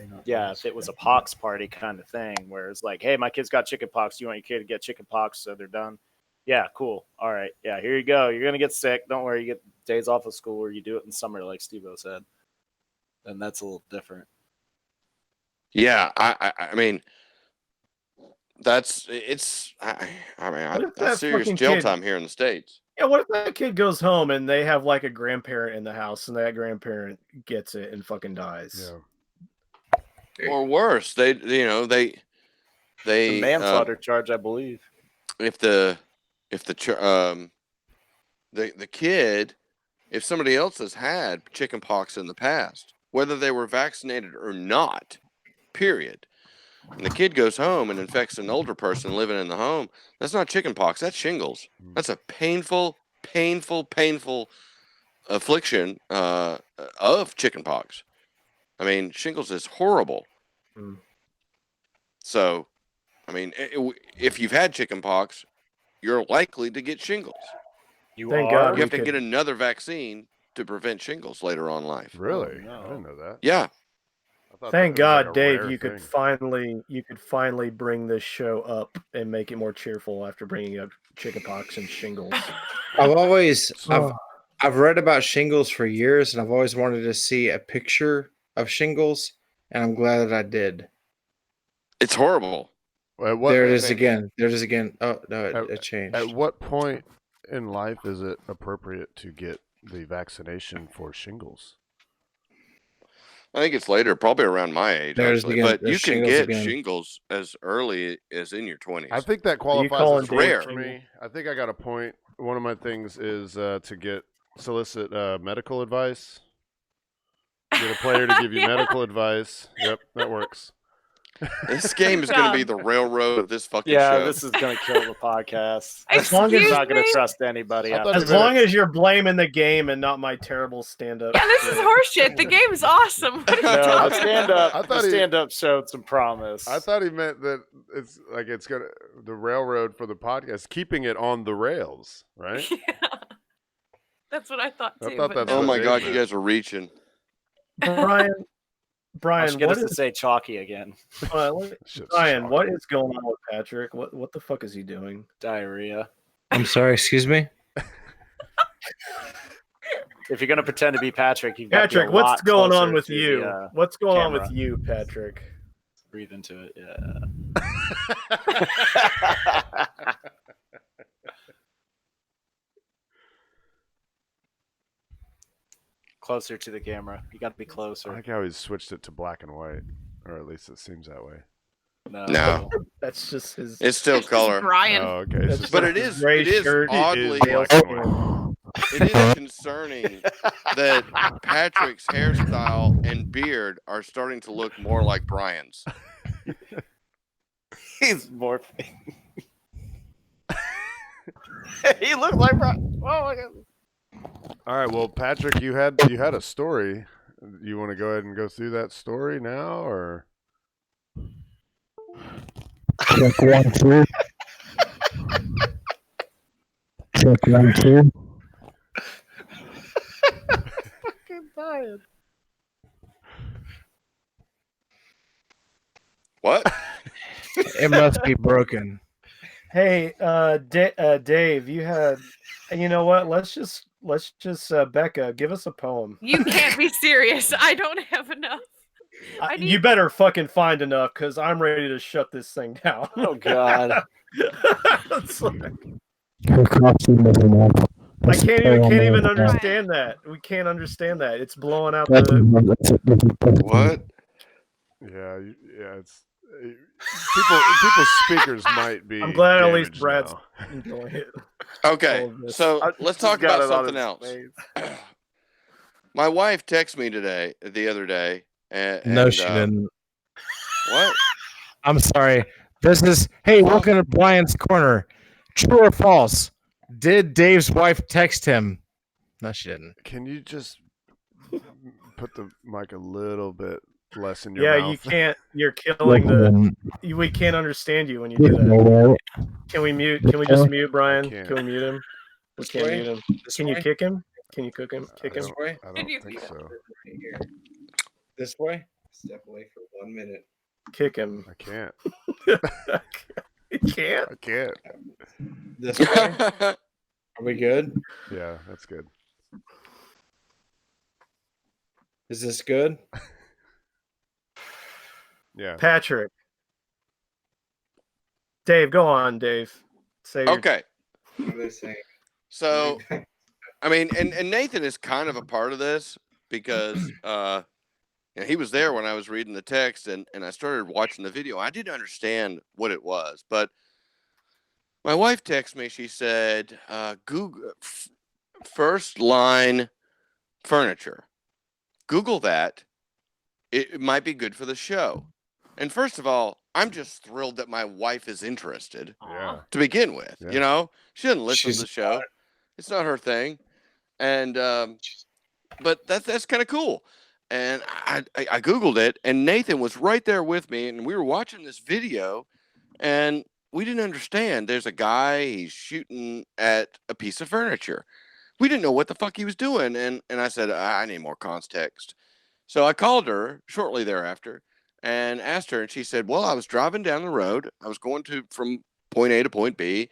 it was a pox party kind of thing, where it's like, hey, my kid's got chicken pox. Do you want your kid to get chicken pox so they're done? Yeah, cool. All right. Yeah, here you go. You're gonna get sick. Don't worry. You get days off of school, or you do it in summer, like Steve-O said. Then that's a little different. Yeah, I mean, that's serious jail time here in the States. Yeah, what if that kid goes home and they have like a grandparent in the house, and that grandparent gets it and fucking dies? Yeah. Or worse, they The manslaughter charge, I believe. If the kid, if somebody else has had chicken pox in the past, whether they were vaccinated or not, period, and the kid goes home and infects an older person living in the home, that's not chicken pox, that's shingles. That's a painful affliction of chicken pox. I mean, shingles is horrible. So, I mean, if you've had chicken pox, you're likely to get shingles. You have to get another vaccine to prevent shingles later on in life. Really? I didn't know that. Yeah. Thank God, Dave, you could finally bring this show up and make it more cheerful after bringing up chickenpox and shingles. I've read about shingles for years, and I've always wanted to see a picture of shingles, and I'm glad that I did. It's horrible. There it is again. Oh no, it changed. At what point in life is it appropriate to get the vaccination for shingles? I think it's later, probably around my age. But you can get shingles as early as in your 20s. I think that qualifies as rare for me. I think I got a point. One of my things is to solicit medical advice. Get a player to give you medical advice. Yep, that works. This game is going to be the railroad of this fucking show. Yeah, this is going to kill the podcast. As long as I'm not going to trust anybody. As long as you're blaming the game and not my terrible stand-up. Yeah, this is horseshit. The game is awesome. What are you talking about? The stand-up showed some promise. I thought he meant that it's gonna the railroad for the podcast, keeping it on the rails, right? Yeah. That's what I thought too. Oh my God, you guys are reaching. Brian, get us to say chalky again. Brian, what is going on with Patrick? What the fuck is he doing? Diarrhea. I'm sorry, excuse me? If you're going to pretend to be Patrick, you've got to Patrick, be a lot what's going on closer with to you? the, What's going on camera. with you, Patrick? Breathe into it, yeah. Closer to the camera. You got to be closer. I like how he's switched it to black and white, or at least it seems that way. No. That's just his. It's still color. Brian. Oh, okay. But it is oddly. It is concerning that Patrick's hairstyle and beard are starting to look more like Brian's. He's morphing. He looks like Brian. Oh my God. All right, well, Patrick, you had a story. You want to go ahead and go through that story now, or? Check 1, 2. Check 1, 2. Fucking tired. What? It must be broken. Hey, Dave, you know what? Let's just Becca, give us a poem. You can't be serious. I don't have enough. You better fucking find enough, because I'm ready to shut this thing down. Oh God. Her costume was enough. I can't even understand that. We can't understand that. It's blowing out the. What? It's people's speakers might be I'm glad at least damaged Brad's now. enjoying it. Okay, All of this. so let's talk got about it on something his else. face. My wife texted me the other day, and No, she didn't. What? I'm sorry. This is hey, welcome to Brian's Corner. True or false? Did Dave's wife text him? No, she didn't. Can you just put the mic a little bit less in your Yeah, mouth? you can't. You're killing Listen, we can't understand you when you do that. alright. Can we mute? Can we just mute Brian? can't. Can we mute him? We This can't way? mute him. This Can you way? kick him? Can you cook him? Kick him? This way? I don't think so. This way? Step away for 1 minute. Kick him. I can't. You can't. I can't. This way? Are we good? Yeah, that's good. Is this good? Yeah. Patrick. Dave, go on, Dave. Say your- Okay. What are they saying? So, I mean, and Nathan is kind of a part of this because he was there when I was reading the text and I started watching the video. I didn't understand what it was, but my wife texted me. She said, Google first line furniture. Google that. It might be good for the show. And first of all, I'm just thrilled that my wife is interested Yeah. to begin with. Yeah. You know, she doesn't listen She's to the show. It's not her thing. And but that's kind of cool. And I Googled it, and Nathan was right there with me, and we were watching this video, and we didn't understand. There's a guy, he's shooting at a piece of furniture. We didn't know what the fuck he was doing, and I said, I need more context. So I called her shortly thereafter and asked her, and she said, well, I was driving down the road. I was going from point A to point B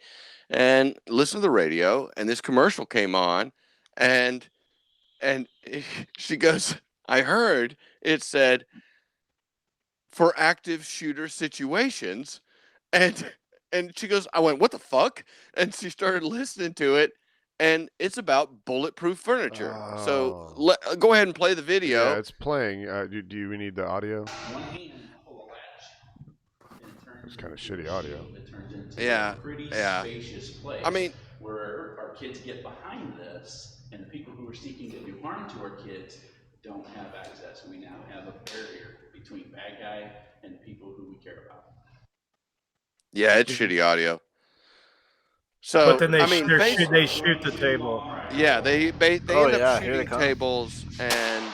and listened to the radio, and this commercial came on, and she goes, I heard it said for active shooter situations, and she goes, I went, what the fuck? And she started listening to it, and it's about bulletproof furniture. So go ahead and play the video. Yeah, it's playing. Do we need the audio? It's kind of shitty audio. It turns into Yeah, a pretty yeah. spacious place. I mean, where our kids get behind this, and the people who are seeking to do harm to our kids don't have access. We now have a barrier between bad guy and the people who we care about. Yeah, it's shitty audio. So, but then they I mean, they shoot the table. Yeah, they end Oh, up yeah, here they shooting come. tables, and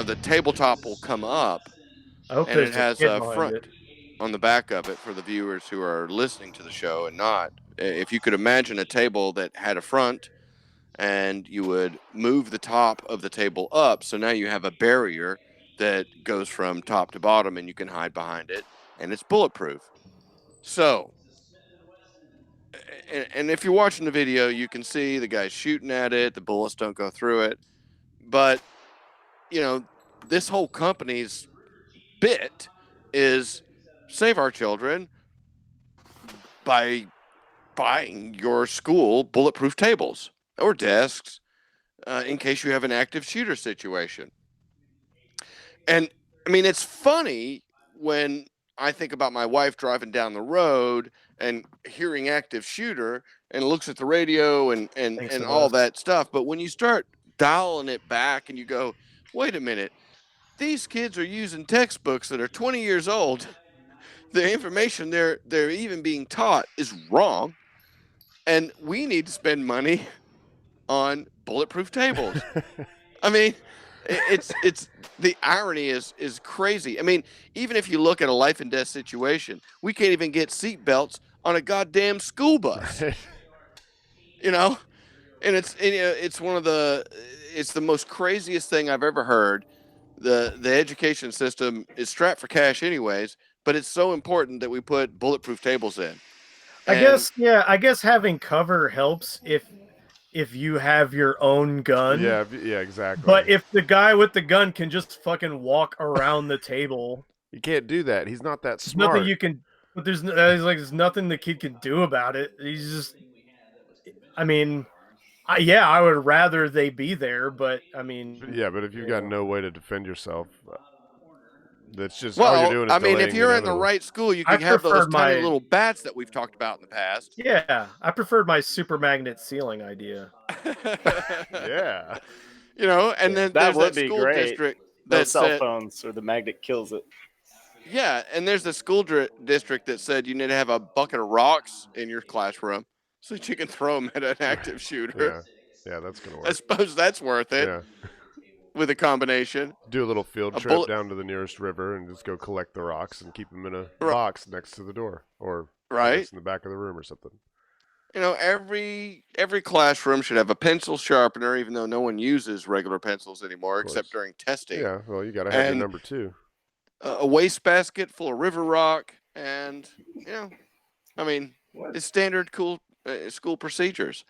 the tabletop will come up, I hope and it there's a has kid a behind front it. on the back of it for the viewers who are listening to the show and not. If you could imagine a table that had a front, and you would move the top of the table up, so now you have a barrier that goes from top to bottom, and you can hide behind it, and it's bulletproof. So, and if you're watching the video, you can see the guy's shooting at it. The bullets don't go through it. But, this whole company's bit is save our children by buying your school bulletproof tables or desks in case you have an active shooter situation. And, I mean, it's funny when I think about my wife driving down the road and hearing active shooter and looks at the radio and all that stuff. But when you start dialing it back and you go, wait a minute, these kids are using textbooks that are 20 years old. The information they're even being taught is wrong. And we need to spend money on bulletproof tables. I mean, it's the irony is crazy. I mean, even if you look at a life and death situation, we can't even get seat belts on a goddamn school bus. And it's one of it's the most craziest thing I've ever heard. The education system is strapped for cash anyways, but it's so important that we put bulletproof tables in. I guess having cover helps if you have your own gun. Yeah, exactly. But if the guy with the gun can just fucking walk around the table, you can't do that. He's not that there's smart. nothing you can. But there's nothing the kid can do about it. He's just. I mean, I would rather they be there, but I mean. Yeah, but if you've got no way to defend yourself. That's just all you're Well, doing is I mean, if delaying you're the in the inevitable. right school, you I can have those preferred tiny my- little bats that we've talked about in the past. Yeah, I preferred my super magnet ceiling idea. Yeah. You know, and then That there's would that be school great. district No that cell said, phones or the magnet kills it. yeah, and there's the school district that said you need to have a bucket of rocks in your classroom so that you can throw them at an active shooter. Yeah, that's gonna I work. suppose that's worth it Yeah. with a combination. Do a little field A trip bullet- down to the nearest river and just go collect the rocks and keep them in a Right. box next to the door, or I Right. guess in the back of the room or something. You know, every classroom should have a pencil sharpener, even though no one uses regular pencils anymore except course. during testing. Yeah, well, you got to have your And number 2. a wastebasket full of river rock, and you know, I mean, it's standard school procedures.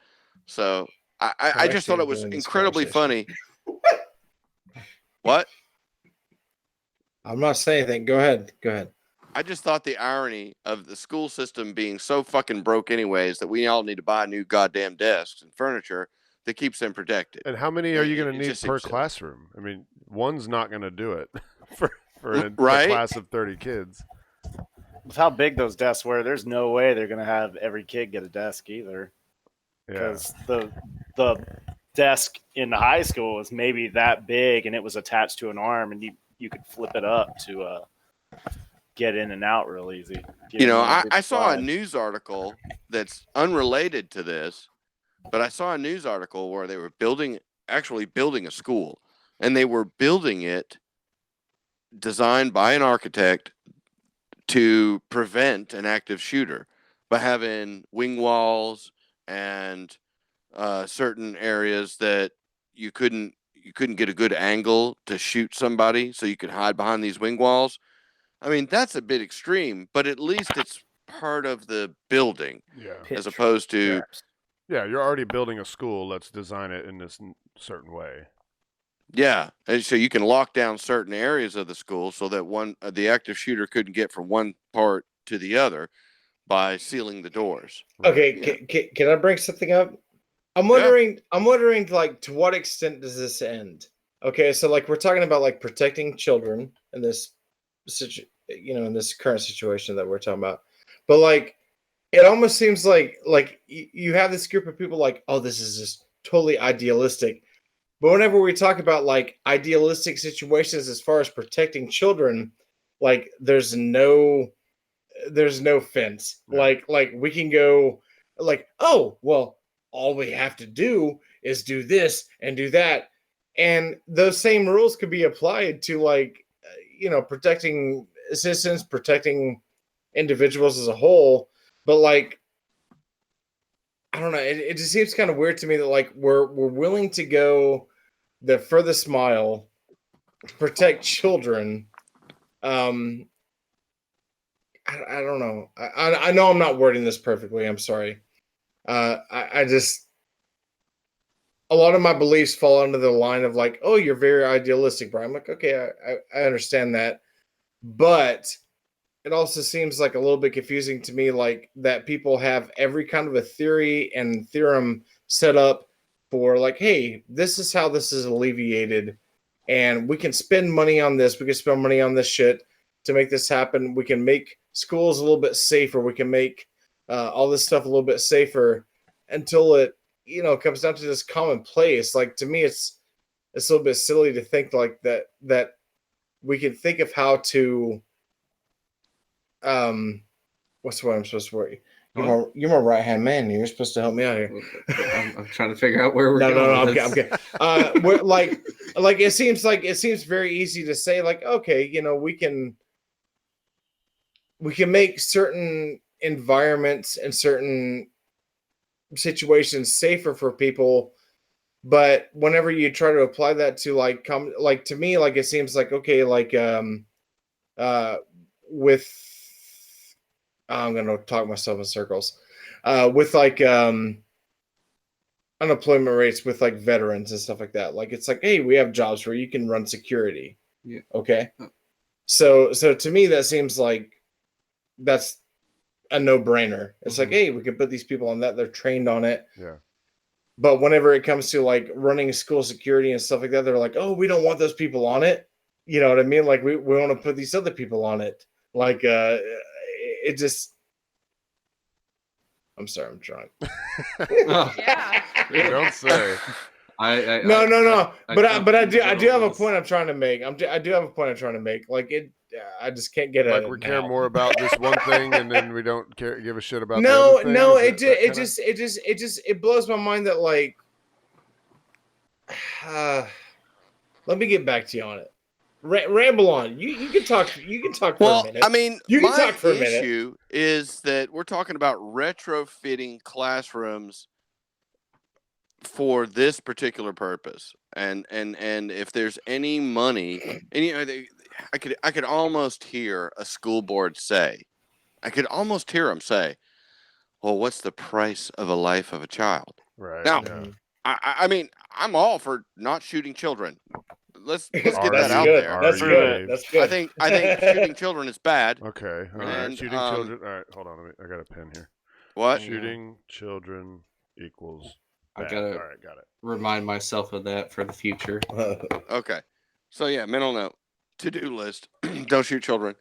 So I just thought it was incredibly funny. What? I'm not saying anything. Go ahead. Go ahead. I just thought the irony of the school system being so fucking broke anyways that we all need to buy new goddamn desks and furniture that keeps them protected. And how many are you going to It need just per seems silly. classroom? I mean, one's not going to do it for a Right? class of 30 kids. With how big those desks were, there's no way they're going to have every kid get a desk either. Yeah. Because the desk in the high school was maybe that big and it was attached to an arm, and you could flip it up to get in and out real easy. You know, I saw a news article that's unrelated to this, but I saw a news article where they were actually building a school, and they were building it designed by an architect to prevent an active shooter by having wing walls and certain areas that you couldn't get a good angle to shoot somebody, so you could hide behind these wing walls. I mean, that's a bit extreme, but at least it's part of the building, Yeah. as opposed to Yeah, you're already building a school. Let's design it in this certain way. yeah, and so you can lock down certain areas of the school so that the active shooter couldn't get from one part to the other by sealing the doors. Okay, can I bring something up? I'm wondering, like, to what extent does this end? Okay, so like we're talking about like protecting children in this in this current situation that we're talking about, but like it almost seems like you have this group of people like, oh, this is just totally idealistic. But whenever we talk about like idealistic situations as far as protecting children, like there's no fence. Yeah. Like we can go like, oh, well, all we have to do is do this and do that. And those same rules could be applied to like, protecting citizens, protecting individuals as a whole. But like, I don't know. It just seems kind of weird to me that like we're willing to go the furthest mile to protect children. I don't know. I know I'm not wording this perfectly. I'm sorry. I just, a lot of my beliefs fall under the line of like, oh, you're very idealistic, Brian. I'm like, okay, I understand that, but it also seems like a little bit confusing to me, like that people have every kind of a theory and theorem set up for like, hey, this is how this is alleviated, and we can spend money on this. We can spend money on this shit to make this happen. We can make schools a little bit safer. We can make all this stuff a little bit safer until it, comes down to this commonplace. Like to me, it's a little bit silly to think like that we can think of how to what's the word I'm supposed to word? You're my right hand man. You're supposed to help me out here. I'm trying to figure out where we're going. No, I'm good. Like it seems very easy to say like, okay, we can make certain environments and certain situations safer for people, but whenever you try to apply that to like to me, like it seems like, okay, like with I'm gonna talk myself in circles with like unemployment rates with like veterans and stuff like that. Like it's like, hey, we have jobs where you can run security. Yeah. Okay. So to me that seems like that's a no-brainer. It's like, hey, we can put these people on that. They're trained on it. Yeah. But whenever it comes to like running school security and stuff like that, they're like, oh, we don't want those people on it. You know what I mean? Like we want to put these other people on it. Like it just. I'm sorry, I'm drunk. Yeah. You don't say. No. But I do have a Middle point I'm trying to make. I do have a point I'm trying to make. Like it, I just can't get Like at we it care now. more about this one thing, and then we don't give a shit about the other thing. No. Is It just blows my mind that like. Let me get back to you on it. Ramble on. You can talk. You can talk for a Well, minute. I mean, You can my talk for a minute. issue is that we're talking about retrofitting classrooms for this particular purpose, and if there's any money, and you know, I could almost hear a school board say, I could almost hear them say, "Well, what's the price of a life of a child?" Right. Now, Yeah. I mean, I'm all for not shooting children. Let's get That's that out good. there. That's good. That's good. I think shooting children is bad. Okay. All right. And, Shooting children. All right. Hold on. I got a pen here. What? Shooting children equals bad. I gotta All right. Got it. remind myself of that for the future. Okay. So yeah, mental note, to-do list. Don't shoot children.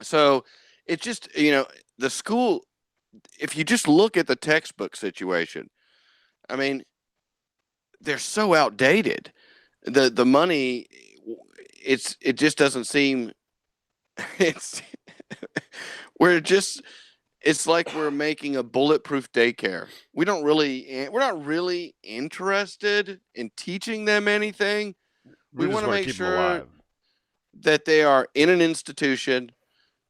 So it's just, you know, the school, if you just look at the textbook situation, I mean, they're so outdated. The money, it just doesn't seem, it's it's like we're making a bulletproof daycare. We're not really interested in teaching them anything. We just want to wanna make keep 'em sure alive. that they are in an institution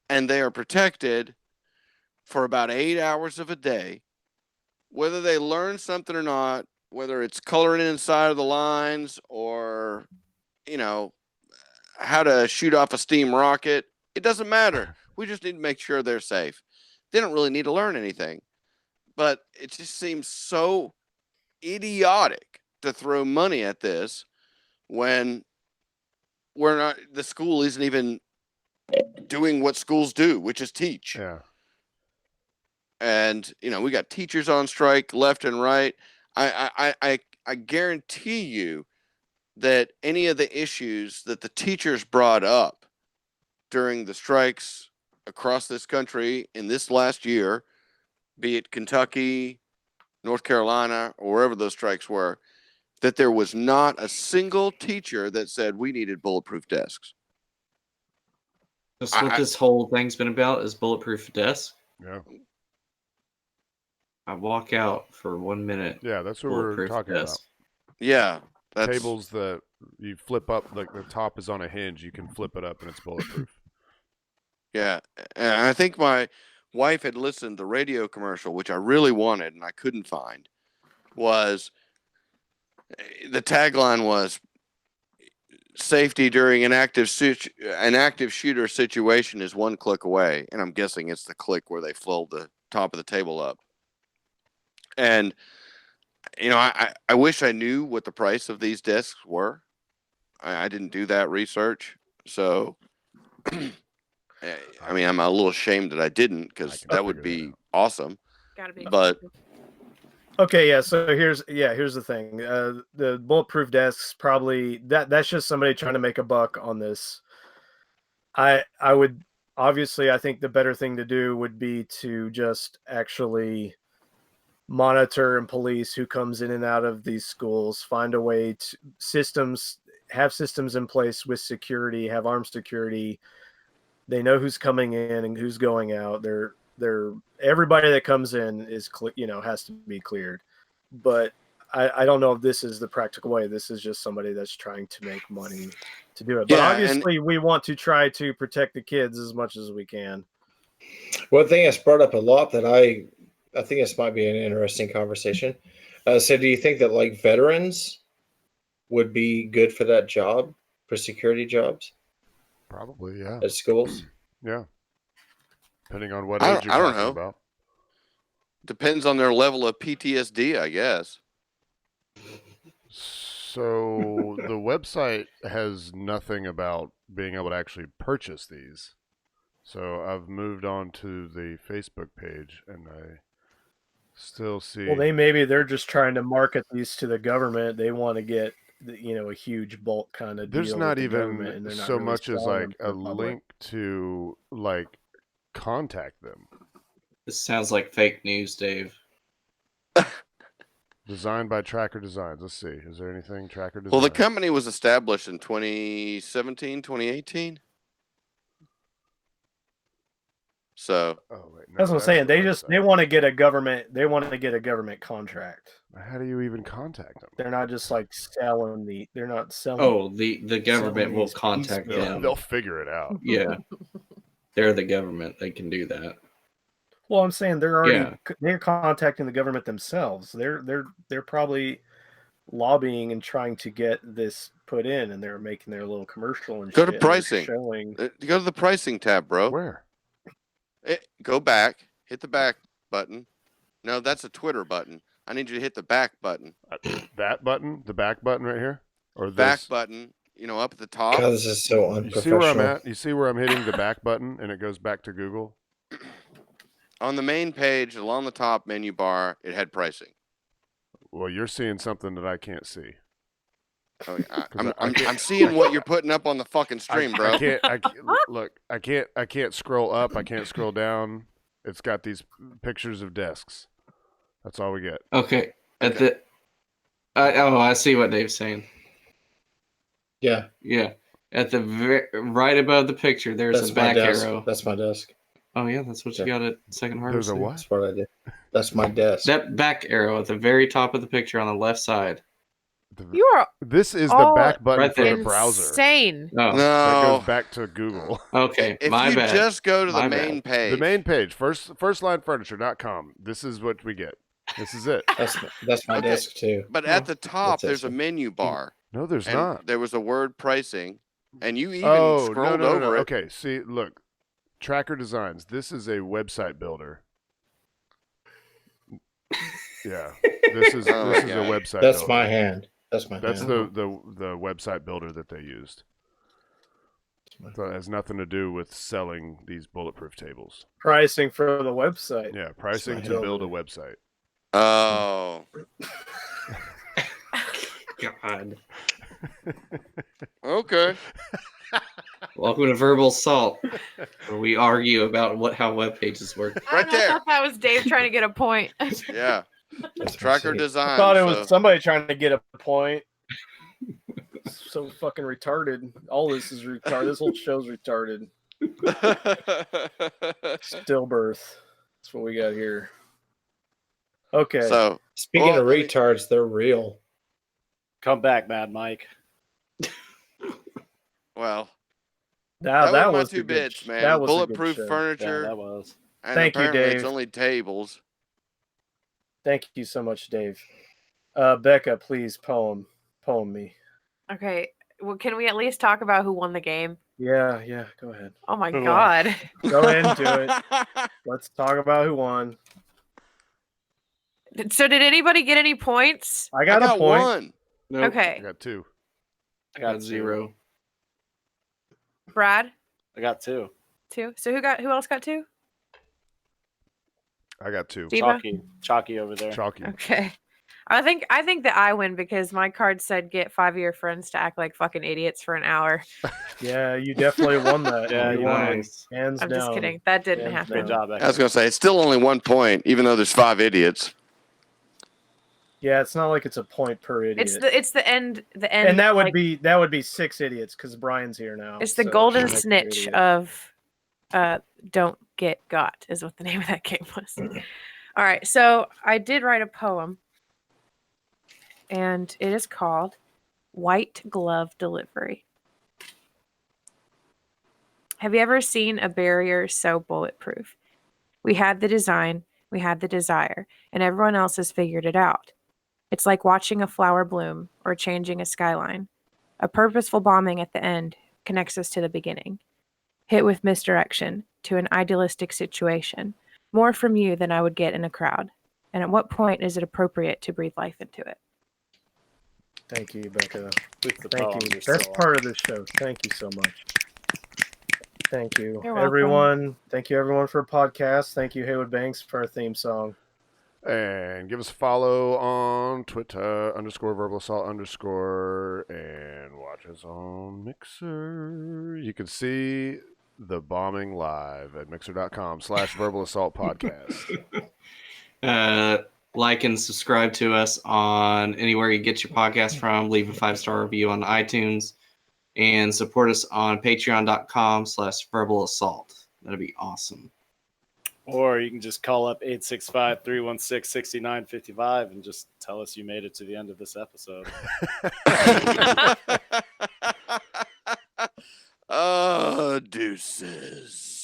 and they are protected for about 8 hours of a day, whether they learn something or not, whether it's coloring inside of the lines or, you know, how to shoot off a steam rocket. It doesn't matter. We just need to make sure they're safe. They don't really need to learn anything. But it just seems so idiotic to throw money at this when the school isn't even doing what schools do, which is teach. Yeah. And, you know, we got teachers on strike left and right. I guarantee you that any of the issues that the teachers brought up during the strikes across this country in this last year, be it Kentucky, North Carolina, or wherever those strikes were, that there was not a single teacher that said we needed bulletproof desks. That's what this whole thing's been about, is bulletproof desks. Yeah. I walk out for 1 minute. Yeah, that's what we're talking about. Yeah. Tables that you flip up, like the top is on a hinge. You can flip it up and it's bulletproof. Yeah. And I think my wife had listened to the radio commercial, which I really wanted and I couldn't find, was the tagline was safety during an active shooter situation is one click away. And I'm guessing it's the click where they fold the top of the table up. And, you know, I wish I knew what the price of these desks were. I didn't do that research. So, I mean, I'm a little ashamed that I didn't, because that would be awesome. Gotta be. But okay, yeah. So here's the thing. The bulletproof desks, probably that's just somebody trying to make a buck on this. I would obviously, I think the better thing to do would be to just actually monitor and police who comes in and out of these schools, find a way to have systems in place with security, have armed security. They know who's coming in and who's going out. They're everybody that comes in is has to be cleared. But I don't know if this is the practical way. This is just somebody that's trying to make money to do it. But obviously we want to try to protect the kids as much as we can. One thing that's brought up a lot that I think this might be an interesting conversation. So do you think that like veterans would be good for that job, for security jobs? Probably, yeah. At schools? Yeah. Depending on what age you're talking about. Depends on their level of PTSD, I guess. So the website has nothing about being able to actually purchase these. So I've moved on to the Facebook page, and I still see. Well, they're just trying to market these to the government. They want to get a huge bulk kind of There's deal not with the even government, and they're not so really much as selling like them a to the public. link to like contact them. This sounds like fake news, Dave. Designed by Tracker Designs. Let's see. Is there anything Tracker Designs? Well, the company was established in 2017, 2018. So wait, That's what I'm saying. They want to get a government contract. How do you even contact them? They're not just like selling. They're not selling. Oh, the government will these contact piecemeal. them. They'll figure it out. Yeah, they're the government. They can do that. Well, I'm saying they're contacting the government themselves. They're probably lobbying and trying to get this put in, and they're making their little commercial and go shit. to and pricing. showing. Go to the pricing tab, bro. Where? Go back. Hit the back button. No, that's a Twitter button. I need you to hit the back button. That button? The back button right here? Or this? Back button, up at the top. God, this is so You unprofessional. see where I'm at? You see where I'm hitting the back button and it goes back to Google? On the main page, along the top menu bar, it had pricing. Well, you're seeing something that I can't see. Oh, I'm seeing what you're putting up on the fucking stream, bro. I can't scroll up. I can't scroll down. It's got these pictures of desks. That's all we get. Okay. I see what Dave's saying. Yeah. Yeah. At the right above the picture, there's a back arrow. That's my desk. Oh yeah, that's what you got at Second Harvest. There's a what? That's what I did. That's my desk. That back arrow at the very top of the picture on the left side. You are. This is the back button right for there. the browser. Insane. Oh. No. That goes back to Google. Okay, If my you bad. just go to the My main bad. page. The main page, firstlinefurniture.com. This is what we get. This is it. That's my Okay. desk too. But at the top, That's it, there's a sir. menu bar. No, there's and not. There was a word pricing, and you even Oh, scrolled no. over it. Okay, see, look. Tracker Designs. This is a website builder. Yeah. This is Oh, this is okay. a website That's builder. my hand. That's my That's hand. the website builder that they used. So it has nothing to do with selling these bulletproof tables. Pricing for the website. Yeah, pricing That's to my build a website. Oh. God. Okay. Welcome to Verbal Assault, where we argue about how web pages work. I Right don't know, I there. thought that was Dave trying to get a point. Yeah. That's my Tracker seat. design. I thought it was somebody trying to get a point. So fucking retarded. All this is retarded. This whole show's retarded. Stillbirth. That's what we got here. Okay. So, Speaking Well, of I mean- retards, they're real. Come back, Mad Mike. well, Now, that was was my two a good bits, sh- man. That was a good Bulletproof show. Yeah, furniture, that was. and Thank you, apparently it's Dave. only tables. Thank you so much, Dave. Becca, please poem me. Okay. Well, can we at least talk about who won the game? Yeah, go ahead. Oh my Who won? god. Go into it. Let's talk about who won. So did anybody get any points? I got a point. one. Nope. I Okay. got two. I got zero. Brad, I got two. 2. So who else got 2? I got two. Diva? Chalky over there. Chalky. Okay. I think that I win because my card said get 5 of your friends to act like fucking idiots for an hour. Yeah, you definitely won that. Yeah, you you won. nice. Hands I'm down. just kidding. That didn't Hands happen. Good job, I was Becky. gonna say it's still only 1 point, even though there's 5 idiots. Yeah, it's not like it's a point per idiot. It's the end and that would like, be 6 idiots because Brian's here now. it's the so golden makes it snitch idiot. of don't get got is what the name of that game was. All right, so I did write a poem and it is called White Glove Delivery. Have you ever seen a barrier so bulletproof? We had the design, we had the desire, and everyone else has figured it out. It's like watching a flower bloom or changing a skyline. A purposeful bombing at the end connects us to the beginning. Hit with misdirection to an idealistic situation. More from you than I would get in a crowd. And at what point is it appropriate to breathe life into it? Thank you, Becca. With the Thank poems, you. you're Best so part of this show. Thank you so much. Thank you, You're welcome. everyone. Thank you, everyone, for a podcast. Thank you, Haywood Banks, for our theme song. And give us a follow on Twitter _verbal assault _ and watch us on Mixer. You can see the bombing live at mixer.com/verbal assault podcast. Like and subscribe to us on anywhere you get your podcast from. Leave a 5-star review on iTunes and support us on patreon.com/verbal assault. That'd be awesome. Or you can just call up 865-316-6955 and just tell us you made it to the end of this episode. Oh, deuces.